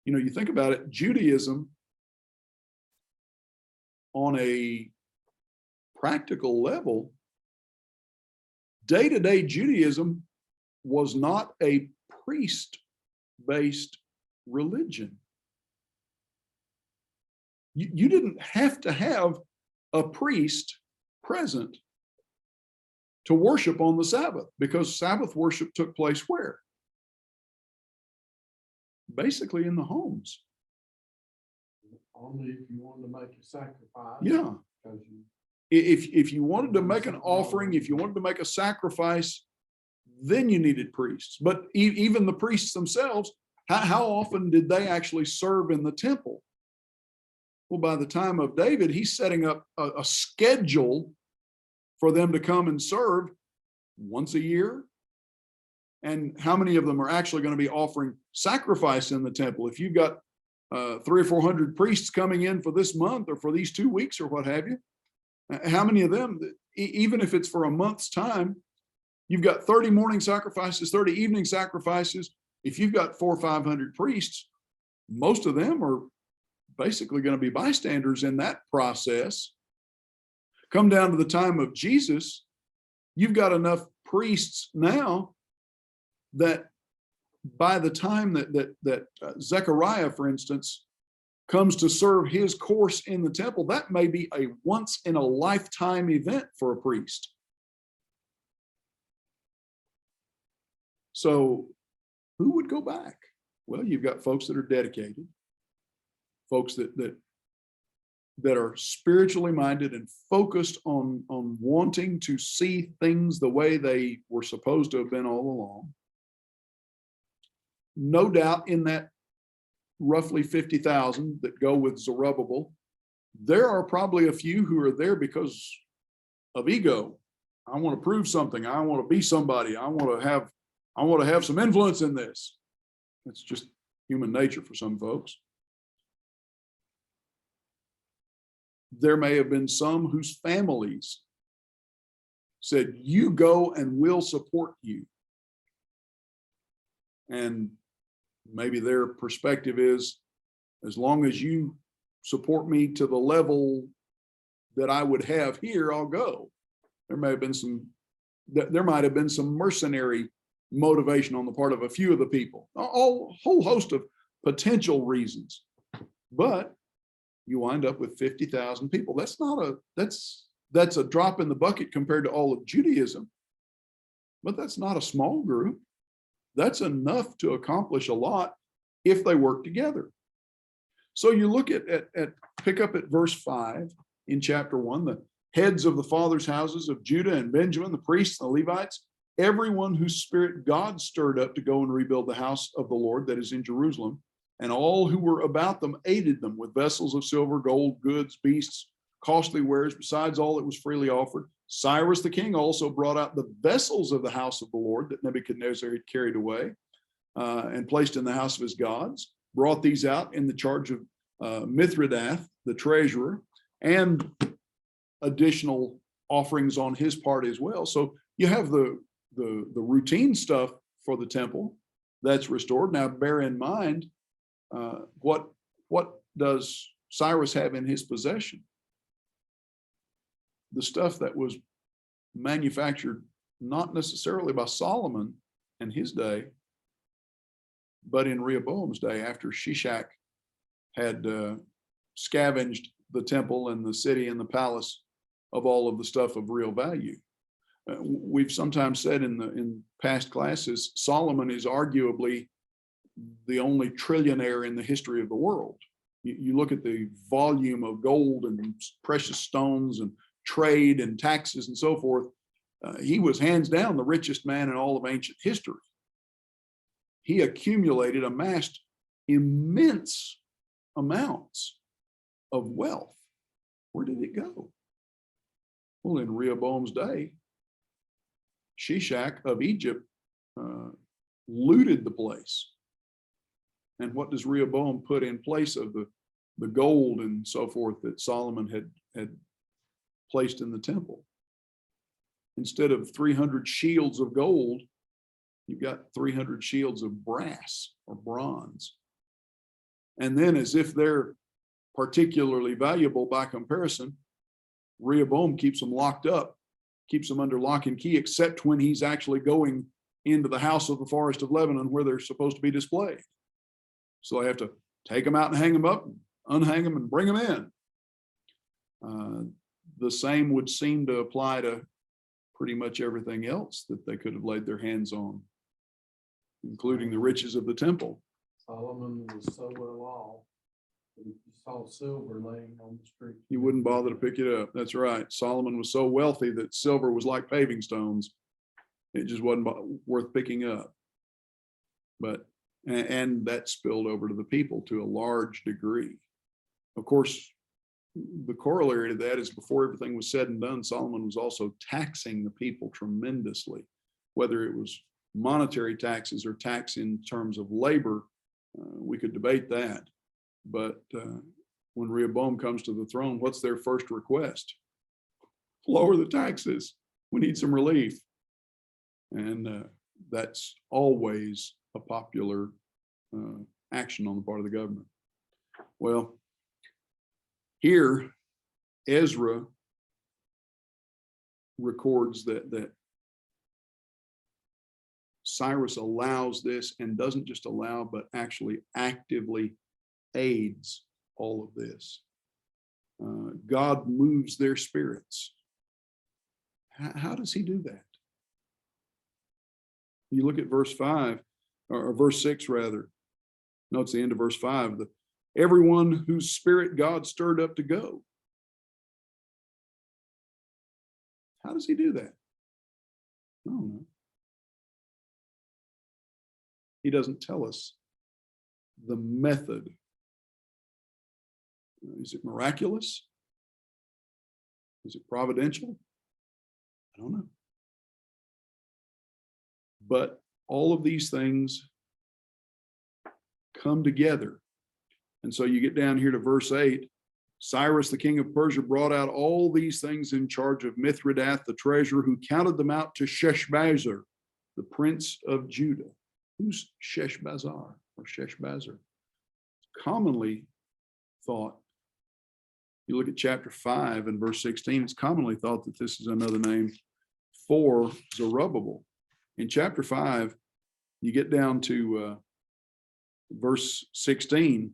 You know, you think about it, Judaism on a practical level, day-to-day Judaism was not a priest-based religion. You didn't have to have a priest present to worship on the Sabbath, because Sabbath worship took place where? Basically in the homes.
Only if you wanted to make a sacrifice.
Yeah.
Because you,
If you wanted to make an offering, if you wanted to make a sacrifice, then you needed priests. But even the priests themselves, how often did they actually serve in the temple? Well, by the time of David, he's setting up a schedule for them to come and serve once a year. And how many of them are actually going to be offering sacrifice in the temple? If you've got 300 or 400 priests coming in for this month or for these 2 weeks or what have you, how many of them, even if it's for a month's time, you've got 30 morning sacrifices, 30 evening sacrifices. If you've got 400 or 500 priests, most of them are basically going to be bystanders in that process. Come down to the time of Jesus, you've got enough priests now that by the time that Zechariah, for instance, comes to serve his course in the temple, that may be a once in a lifetime event for a priest. So who would go back? Well, you've got folks that are dedicated, folks that are spiritually minded and focused on wanting to see things the way they were supposed to have been all along. No doubt in that roughly 50,000 that go with Zerubbabel, there are probably a few who are there because of ego. I want to prove something. I want to be somebody. I want to have some influence in this. It's just human nature for some folks. There may have been some whose families said, you go and we'll support you. And maybe their perspective is, as long as you support me to the level that I would have here, I'll go. There might have been some mercenary motivation on the part of a few of the people, a whole host of potential reasons. But you wind up with 50,000 people. That's a drop in the bucket compared to all of Judaism. But that's not a small group. That's enough to accomplish a lot if they work together. So you look at pick up at verse 5 in chapter 1, the heads of the fathers' houses of Judah and Benjamin, the priests and the Levites, everyone whose spirit God stirred up to go and rebuild the house of the Lord that is in Jerusalem, and all who were about them aided them with vessels of silver, gold, goods, beasts, costly wares, besides all that was freely offered. Cyrus the king also brought out the vessels of the house of the Lord that Nebuchadnezzar had carried away and placed in the house of his gods, brought these out in the charge of Mithridath, the treasurer, and additional offerings on his part as well. So you have the routine stuff for the temple that's restored. Now bear in mind, what does Cyrus have in his possession? The stuff that was manufactured not necessarily by Solomon in his day, but in Rehoboam's day, after Shishak had scavenged the temple and the city and the palace of all of the stuff of real value. We've sometimes said in past classes, Solomon is arguably the only trillionaire in the history of the world. You look at the volume of gold and precious stones and trade and taxes and so forth. He was hands down the richest man in all of ancient history. He amassed immense amounts of wealth. Where did it go? Well, in Rehoboam's day, Shishak of Egypt looted the place. And what does Rehoboam put in place of the gold and so forth that Solomon had placed in the temple? Instead of 300 shields of gold, you've got 300 shields of brass or bronze. And then, as if they're particularly valuable by comparison, Rehoboam keeps them locked up, keeps them under lock and key, except when he's actually going into the house of the forest of Lebanon where they're supposed to be displayed. So they have to take them out and hang them up, unhang them and bring them in. The same would seem to apply to pretty much everything else that they could have laid their hands on, including the riches of the temple.
Solomon was so well off, if you saw silver laying on the street,
You wouldn't bother to pick it up. That's right. Solomon was so wealthy that silver was like paving stones. It just wasn't worth picking up. And that spilled over to the people to a large degree. Of course, the corollary to that is before everything was said and done, Solomon was also taxing the people tremendously, whether it was monetary taxes or tax in terms of labor. We could debate that. But when Rehoboam comes to the throne, what's their first request? Lower the taxes. We need some relief. And that's always a popular action on the part of the government. Well, here, Ezra records that Cyrus allows this, and doesn't just allow, but actually actively aids all of this. God moves their spirits. How does he do that? You look at verse 5, or verse 6 rather. No, it's the end of verse 5. Everyone whose spirit God stirred up to go. How does he do that? I don't know. He doesn't tell us the method. Is it miraculous? Is it providential? I don't know. But all of these things come together. And so you get down here to verse 8. Cyrus, the king of Persia, brought out all these things in charge of Mithridath, the treasurer, who counted them out to Sheshbazzar, the prince of Judah. Who's Sheshbazzar or Sheshbazzar? Commonly thought, you look at chapter 5 and verse 16, it's commonly thought that this is another name for Zerubbabel. In chapter 5, you get down to verse 16.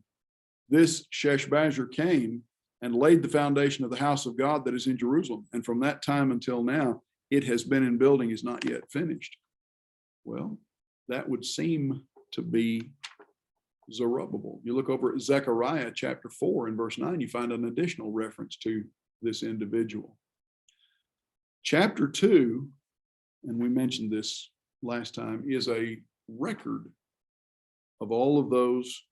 This Sheshbazzar came and laid the foundation of the house of God that is in Jerusalem. And from that time until now, it has been in building, is not yet finished. Well, that would seem to be Zerubbabel. You look over at Zechariah chapter 4 and verse 9, you find an additional reference to this individual. Chapter 2, and we mentioned this last time, is a record of all of those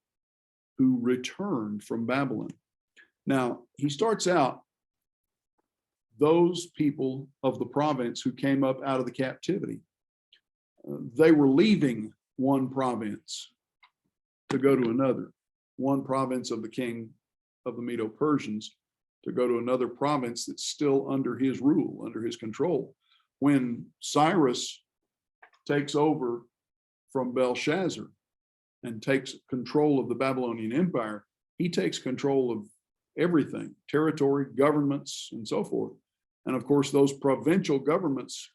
who returned from Babylon. Now, he starts out, those people of the province who came up out of the captivity, they were leaving one province to go to another, one province of the king of the Medo-Persians to go to another province that's still under his rule, under his control. When Cyrus takes over from Belshazzar and takes control of the Babylonian Empire, he takes control of everything, territory, governments, and so forth. And of course, those provincial governments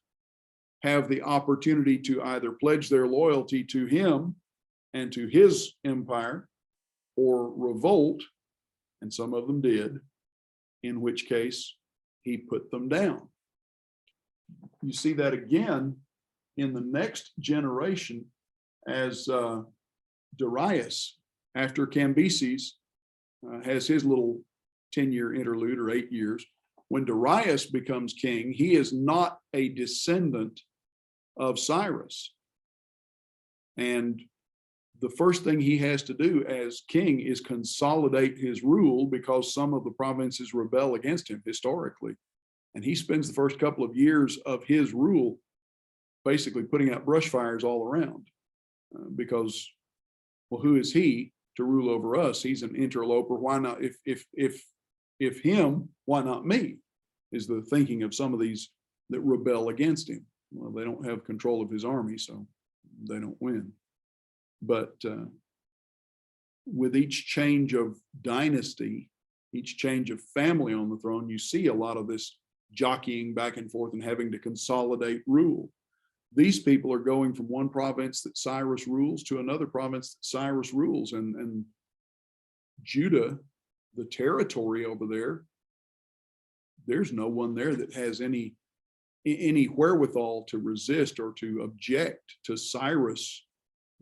have the opportunity to either pledge their loyalty to him and to his empire, or revolt, and some of them did, in which case he put them down. you see that again in the next generation as Darius, after Cambyses has his little 10-year interlude or 8 years. When Darius becomes king, he is not a descendant of Cyrus. And the first thing he has to do as king is consolidate his rule, because some of the provinces rebel against him historically. And he spends the first couple of years of his rule basically putting out brush fires all around because, well, who is he to rule over us? He's an interloper. Why not? If him, why not me? Is the thinking of some of these that rebel against him. Well, they don't have control of his army, so they don't win. But with each change of dynasty, each change of family on the throne, you see a lot of this jockeying back and forth and having to consolidate rule. These people are going from one province that Cyrus rules to another province that Cyrus rules. And Judah, the territory over there, there's no one there that has any wherewithal to resist or to object to Cyrus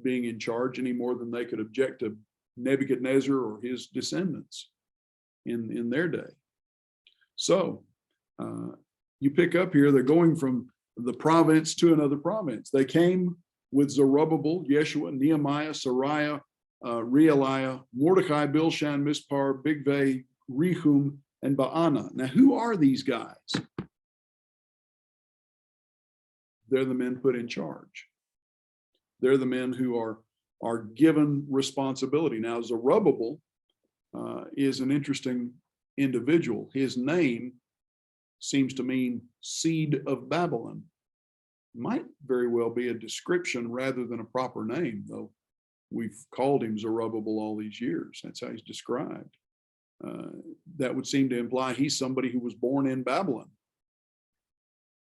being in charge any more than they could object to Nebuchadnezzar or his descendants in their day. So you pick up here, they're going from the province to another province. They came with Zerubbabel, Yeshua, Nehemiah, Sariah, Realiah, Mordecai, Bilshan, Mispar, Bigvai, Rehum, and Baana. Now, who are these guys? They're the men put in charge. They're the men who are given responsibility. Now, Zerubbabel is an interesting individual. His name seems to mean seed of Babylon. Might very well be a description rather than a proper name, though we've called him Zerubbabel all these years. That's how he's described. That would seem to imply he's somebody who was born in Babylon.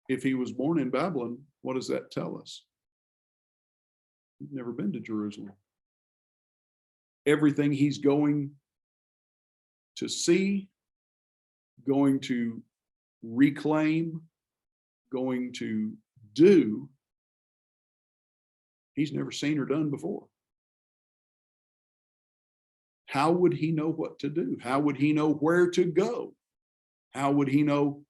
If he was born in Babylon, what does that tell us? He's never been to Jerusalem. Everything he's going to see, going to reclaim, going to do, he's never seen or done before. How would he know what to do? How would he know where to go? How would he know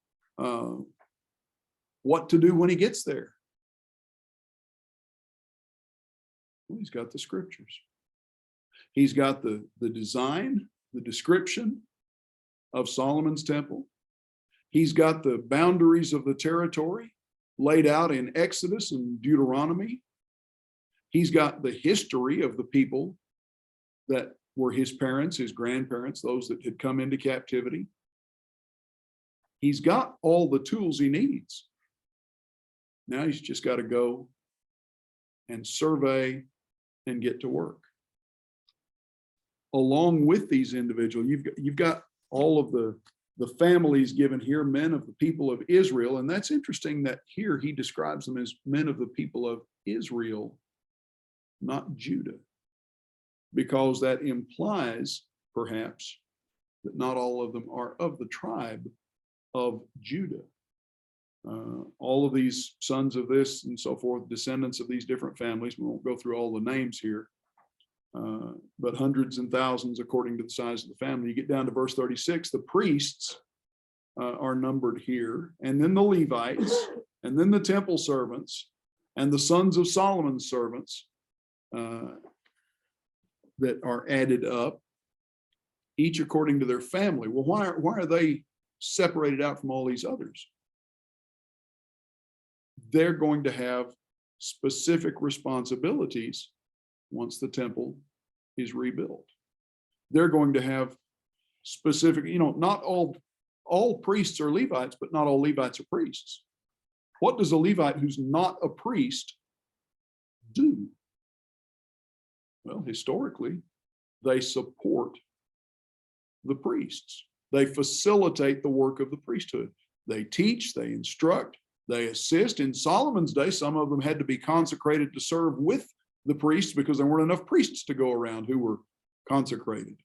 what to do when he gets there? Well, he's got the scriptures. He's got the design, the description of Solomon's temple. He's got the boundaries of the territory laid out in Exodus and Deuteronomy. He's got the history of the people that were his parents, his grandparents, those that had come into captivity. He's got all the tools he needs. Now he's just got to go and survey and get to work. Along with these individuals, you've got all of the families given here, men of the people of Israel. And that's interesting that here he describes them as men of the people of Israel, not Judah, because that implies perhaps that not all of them are of the tribe of Judah. All of these sons of this and so forth, descendants of these different families, we won't go through all the names here, but hundreds and thousands according to the size of the family. You get down to verse 36, the priests are numbered here, and then the Levites, and then the temple servants, and the sons of Solomon's servants that are added up, each according to their family. Well, why are they separated out from all these others? They're going to have specific responsibilities once the temple is rebuilt. They're going to have specific, not all priests are Levites, but not all Levites are priests. What does a Levite who's not a priest do? Well, historically, they support the priests. They facilitate the work of the priesthood. They teach, they instruct, they assist. In Solomon's day, some of them had to be consecrated to serve with the priests because there weren't enough priests to go around who were consecrated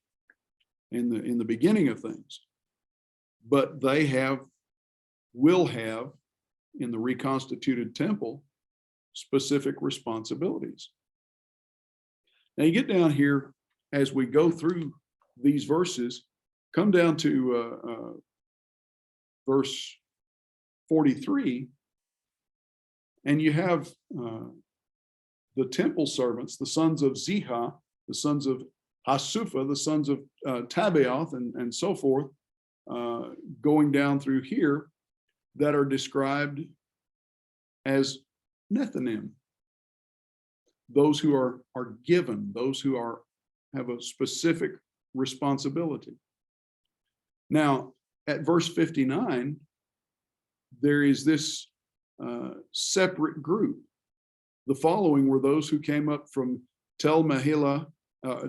in the beginning of things. But they will have in the reconstituted temple specific responsibilities. Now you get down here as we go through these verses, come down to verse 43, and you have the temple servants, the sons of Ziha, the sons of Hasufa, the sons of Tabaoth, and so forth, going down through here, that are described as Nethinim, those who are given, those who have a specific responsibility. Now, at verse 59, there is this separate group. The following were those who came up from Tel Mela,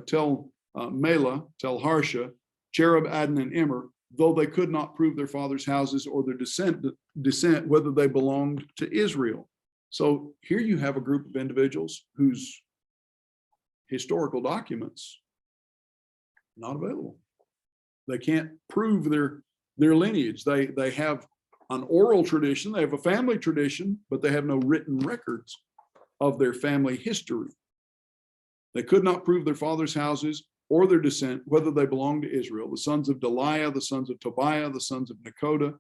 Tel Harsha, Cherub, Adon, and Immer, though they could not prove their fathers' houses or their descent, whether they belonged to Israel. So here you have a group of individuals whose historical documents not available. They can't prove their lineage. They have an oral tradition, they have a family tradition, but they have no written records of their family history. They could not prove their fathers' houses or their descent, whether they belonged to Israel. The sons of Deliah, the sons of Tobiah, the sons of Nekoda,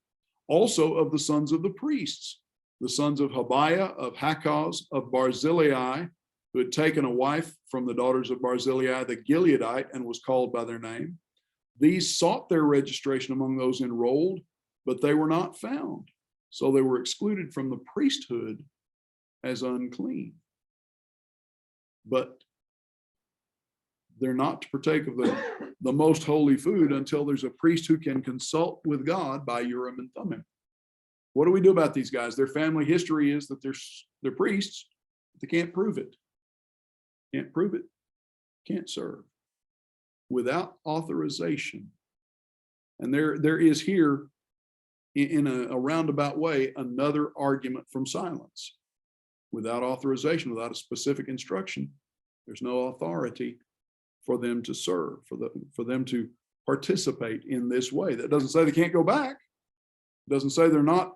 also of the sons of the priests, the sons of Habiah, of Hakaz, of Barzillai, who had taken a wife from the daughters of Barzillai the Gileadite and was called by their name. These sought their registration among those enrolled, but they were not found. So they were excluded from the priesthood as unclean. But they're not to partake of the most holy food until there's a priest who can consult with God by Urim and Thummim. What do we do about these guys? Their family history is that they're priests, but they can't prove it. Can't prove it, can't serve without authorization. And there is here, in a roundabout way, another argument from silence. Without authorization, without a specific instruction, there's no authority for them to serve, for them to participate in this way. That doesn't say they can't go back. It doesn't say they're not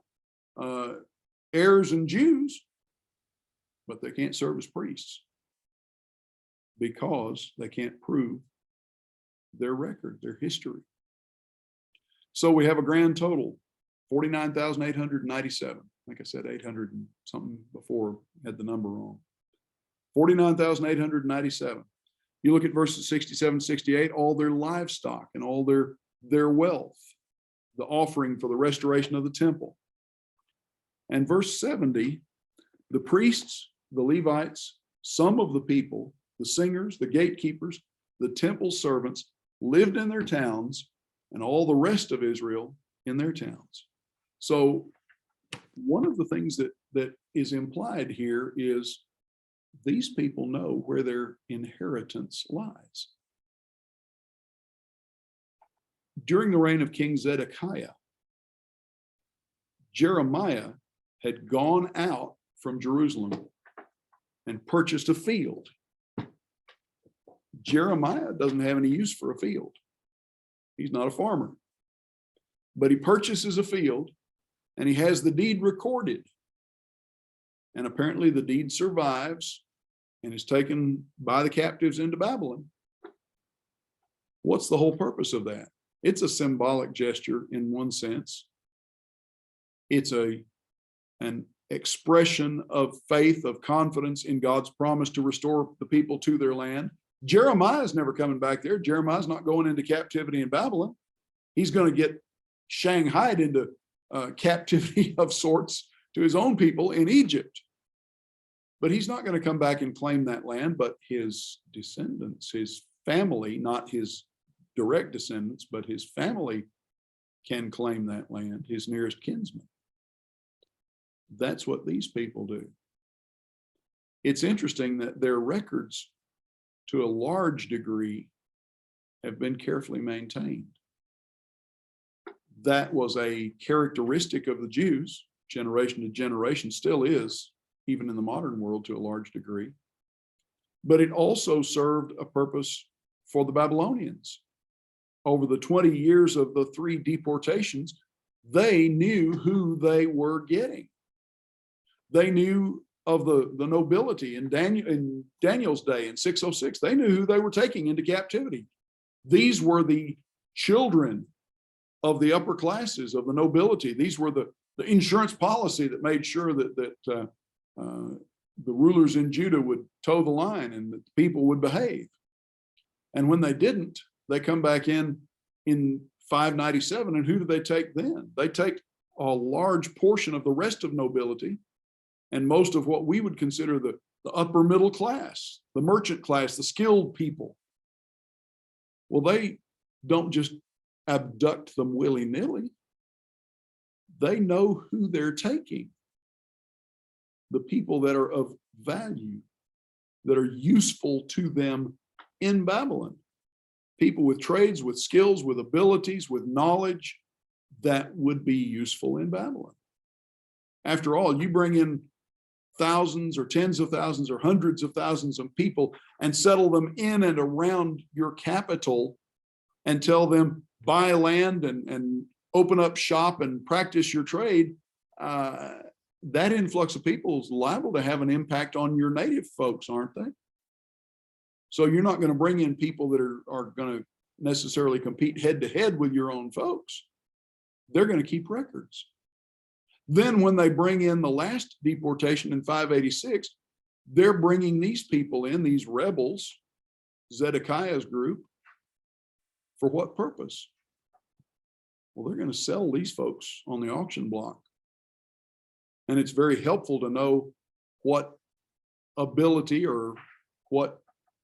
heirs and Jews, but they can't serve as priests because they can't prove their record, their history. So we have a grand total, 49,897. Like I said, 800 and something before, had the number wrong. 49,897. You look at verses 67, 68, all their livestock and all their wealth, the offering for the restoration of the temple. And verse 70, the priests, the Levites, some of the people, the singers, the gatekeepers, the temple servants lived in their towns, and all the rest of Israel in their towns. So one of the things that is implied here is these people know where their inheritance lies. During the reign of King Zedekiah, Jeremiah had gone out from Jerusalem and purchased a field. Jeremiah doesn't have any use for a field. He's not a farmer. But he purchases a field and he has the deed recorded. And apparently the deed survives and is taken by the captives into Babylon. What's the whole purpose of that? It's a symbolic gesture in one sense. It's an expression of faith, of confidence in God's promise to restore the people to their land. Jeremiah's never coming back there. Jeremiah's not going into captivity in Babylon. He's going to get shanghaied into captivity of sorts to his own people in Egypt. But he's not going to come back and claim that land, but his descendants, his family, not his direct descendants, but his family can claim that land, his nearest kinsman. That's what these people do. It's interesting that their records, to a large degree, have been carefully maintained. That was a characteristic of the Jews, generation to generation, still is, even in the modern world to a large degree. But it also served a purpose for the Babylonians. Over the 20 years of the 3 deportations, they knew who they were getting. They knew of the nobility in Daniel's day in 606. They knew who they were taking into captivity. These were the children of the upper classes, of the nobility. These were the insurance policy that made sure that the rulers in Judah would toe the line and that the people would behave. And when they didn't, they come back in 597. And who do they take then? They take a large portion of the rest of nobility and most of what we would consider the upper middle class, the merchant class, the skilled people. Well, they don't just abduct them willy-nilly. They know who they're taking. The people that are of value, that are useful to them in Babylon. People with trades, with skills, with abilities, with knowledge that would be useful in Babylon. After all, you bring in thousands or tens of thousands or hundreds of thousands of people and settle them in and around your capital and tell them buy land and open up shop and practice your trade, that influx of people is liable to have an impact on your native folks, aren't they? So you're not going to bring in people that are going to necessarily compete head to head with your own folks. They're going to keep records. Then when they bring in the last deportation in 586, they're bringing these people in, these rebels, Zedekiah's group, for what purpose? Well, they're going to sell these folks on the auction block. And it's very helpful to know what ability or what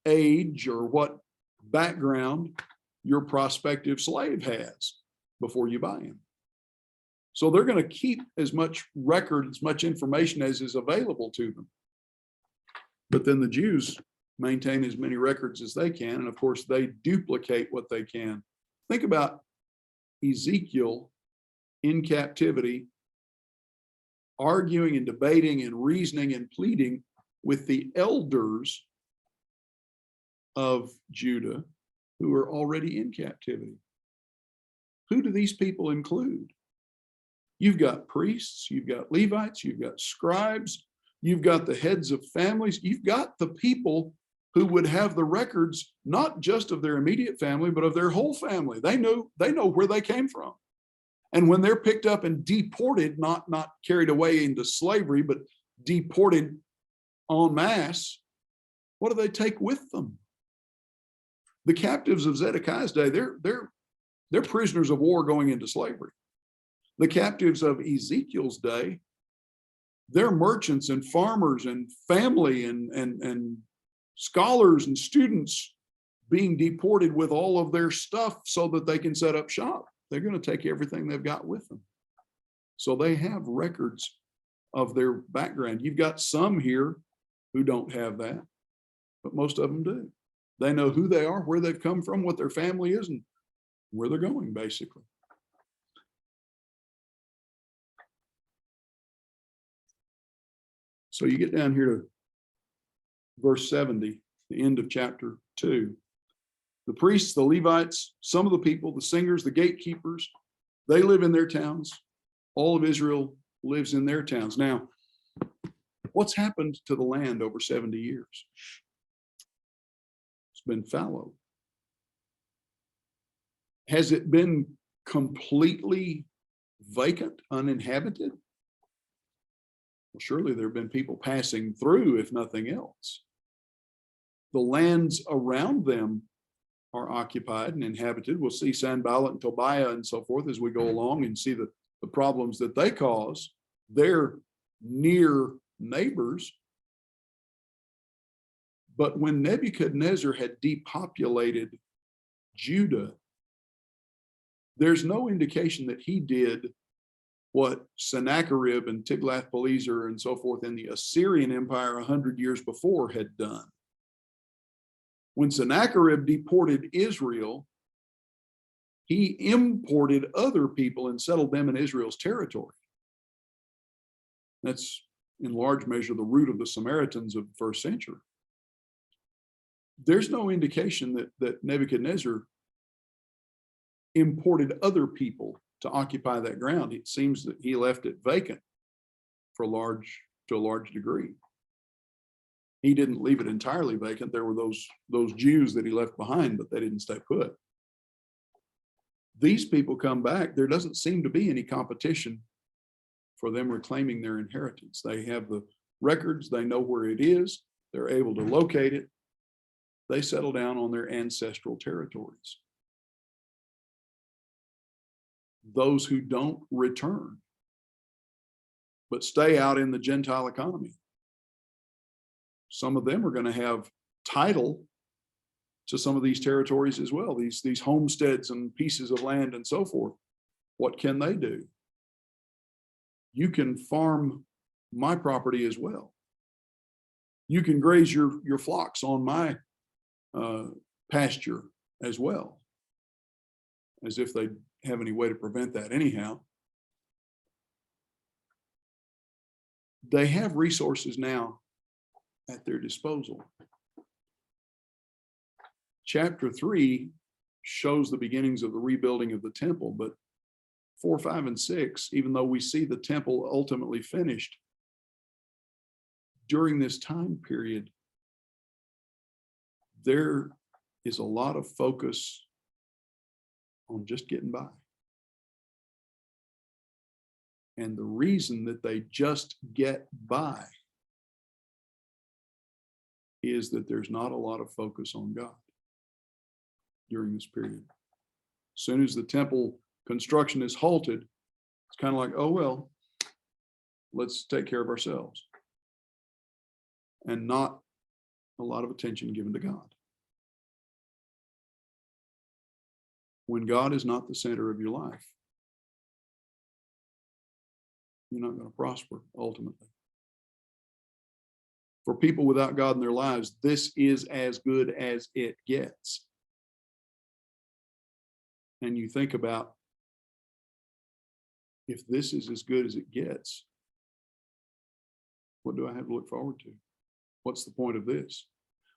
age or what background your prospective slave has before you buy him. So they're going to keep as much record, as much information as is available to them. But then the Jews maintain as many records as they can. And of course, they duplicate what they can. Think about Ezekiel in captivity, arguing and debating and reasoning and pleading with the elders of Judah who are already in captivity. Who do these people include? You've got priests, you've got Levites, you've got scribes, you've got the heads of families, you've got the people who would have the records, not just of their immediate family, but of their whole family. They know where they came from. And when they're picked up and deported, not carried away into slavery, but deported en masse, what do they take with them? The captives of Zedekiah's day, they're prisoners of war going into slavery. The captives of Ezekiel's day, they're merchants and farmers and family and scholars and students being deported with all of their stuff so that they can set up shop. They're going to take everything they've got with them. So they have records of their background. You've got some here who don't have that, but most of them do. They know who they are, where they've come from, what their family is, and where they're going, basically. So you get down here to verse 70, the end of chapter 2. The priests, the Levites, some of the people, the singers, the gatekeepers, they live in their towns. All of Israel lives in their towns. Now, what's happened to the land over 70 years? It's been fallow. Has it been completely vacant, uninhabited? Well, surely there have been people passing through, if nothing else. The lands around them are occupied and inhabited. We'll see Sanballat and Tobiah and so forth as we go along and see the problems that they cause. They're near neighbors. But when Nebuchadnezzar had depopulated Judah, there's no indication that he did what Sennacherib and Tiglath-Pileser and so forth in the Assyrian Empire 100 years before had done. When Sennacherib deported Israel, he imported other people and settled them in Israel's territory. That's in large measure the root of the Samaritans of the first century. There's no indication that Nebuchadnezzar imported other people to occupy that ground. It seems that he left it vacant for a large to a large degree. He didn't leave it entirely vacant. There were those Jews that he left behind, but they didn't stay put. These people come back. There doesn't seem to be any competition for them reclaiming their inheritance. They have the records. They know where it is. They're able to locate it. They settle down on their ancestral territories. Those who don't return, but stay out in the Gentile economy. Some of them are going to have title to some of these territories as well, these homesteads and pieces of land and so forth. What can they do? You can farm my property as well. You can graze your flocks on my pasture as well, as if they have any way to prevent that anyhow. They have resources now at their disposal. Chapter 3 shows the beginnings of the rebuilding of the temple, but 4, 5, and 6, even though we see the temple ultimately finished, during this time period, there is a lot of focus on just getting by. And the reason that they just get by is that there's not a lot of focus on God during this period. As soon as the temple construction is halted, it's kind of like, oh, well, let's take care of ourselves. And not a lot of attention given to God. When God is not the center of your life, you're not going to prosper ultimately. For people without God in their lives, this is as good as it gets. And you think about, if this is as good as it gets, what do I have to look forward to? What's the point of this?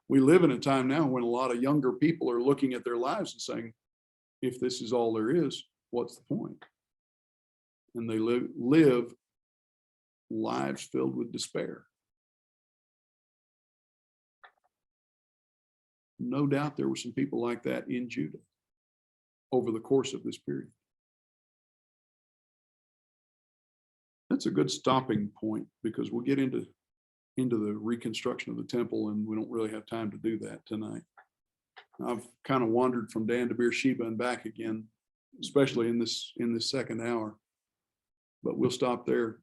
We live in a time now when a lot of younger people are looking at their lives and saying, if this is all there is, what's the point? And they live lives filled with despair. No doubt there were some people like that in Judah over the course of this period. That's a good stopping point, because we'll get into the reconstruction of the temple, and we don't really have time to do that tonight. I've kind of wandered from Dan to Beersheba and back again, especially in this second hour, but we'll stop there.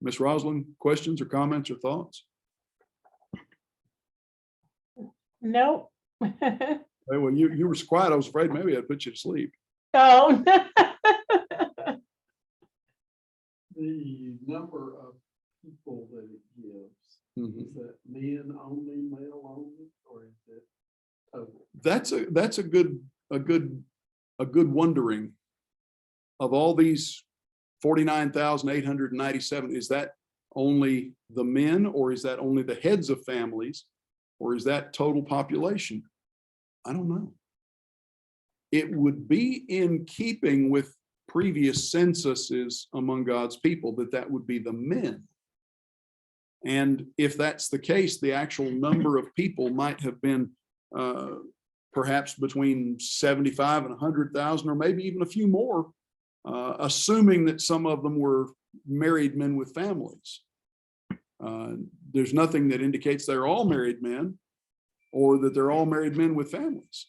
Miss Roslyn, questions or comments or thoughts?
Nope.
Hey, well, you were so quiet, I was afraid maybe I'd put you to sleep.
Oh.
The number of people that it gives, is that men only, male only, or is it total?
That's a good wondering. Of all these 49,897, is that only the men, or is that only the heads of families, or is that total population? I don't know. It would be in keeping with previous censuses among God's people that would be the men. And if that's the case, the actual number of people might have been perhaps between 75 and 100,000, or maybe even a few more, assuming that some of them were married men with families. There's nothing that indicates they're all married men, or that they're all married men with families.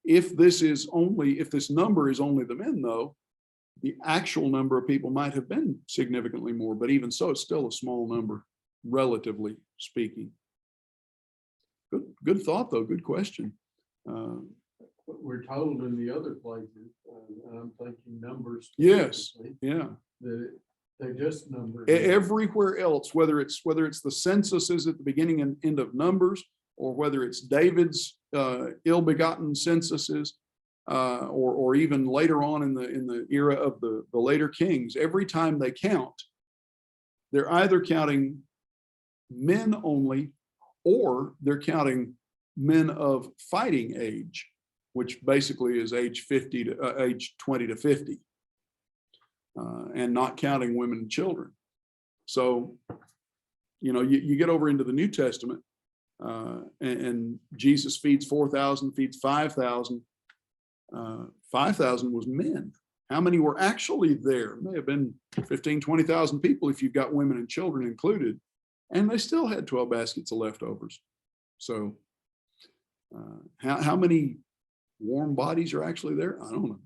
If this number is only the men, though, the actual number of people might have been significantly more, but even so, it's still a small number, relatively speaking. Good thought, though. Good question.
We're told in the other places, I'm thinking numbers.
Yes. Yeah.
They're just numbers.
Everywhere else, whether it's the censuses at the beginning and end of Numbers, or whether it's David's ill-begotten censuses, or even later on in the era of the later kings, every time they count, they're either counting men only, or they're counting men of fighting age, which basically is age 20 to 50, and not counting women and children. So, you get over into the New Testament, and Jesus feeds 4,000, feeds 5,000. 5,000 was men. How many were actually there? May have been 15, 20,000 people if you've got women and children included. And they still had 12 baskets of leftovers. So how many warm bodies are actually there? I don't know.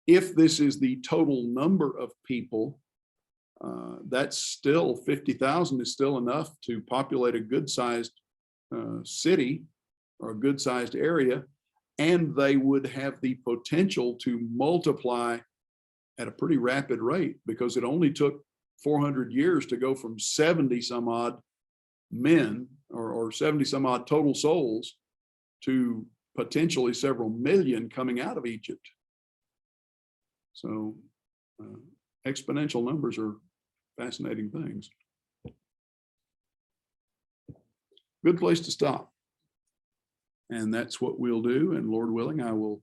If this is the total number of people, that's still 50,000 is still enough to populate a good-sized city or a good-sized area, and they would have the potential to multiply at a pretty rapid rate, because it only took 400 years to go from 70 some odd men or 70 some odd total souls to potentially several million coming out of Egypt. So exponential numbers are fascinating things. Good place to stop. And that's what we'll do. And Lord willing, I will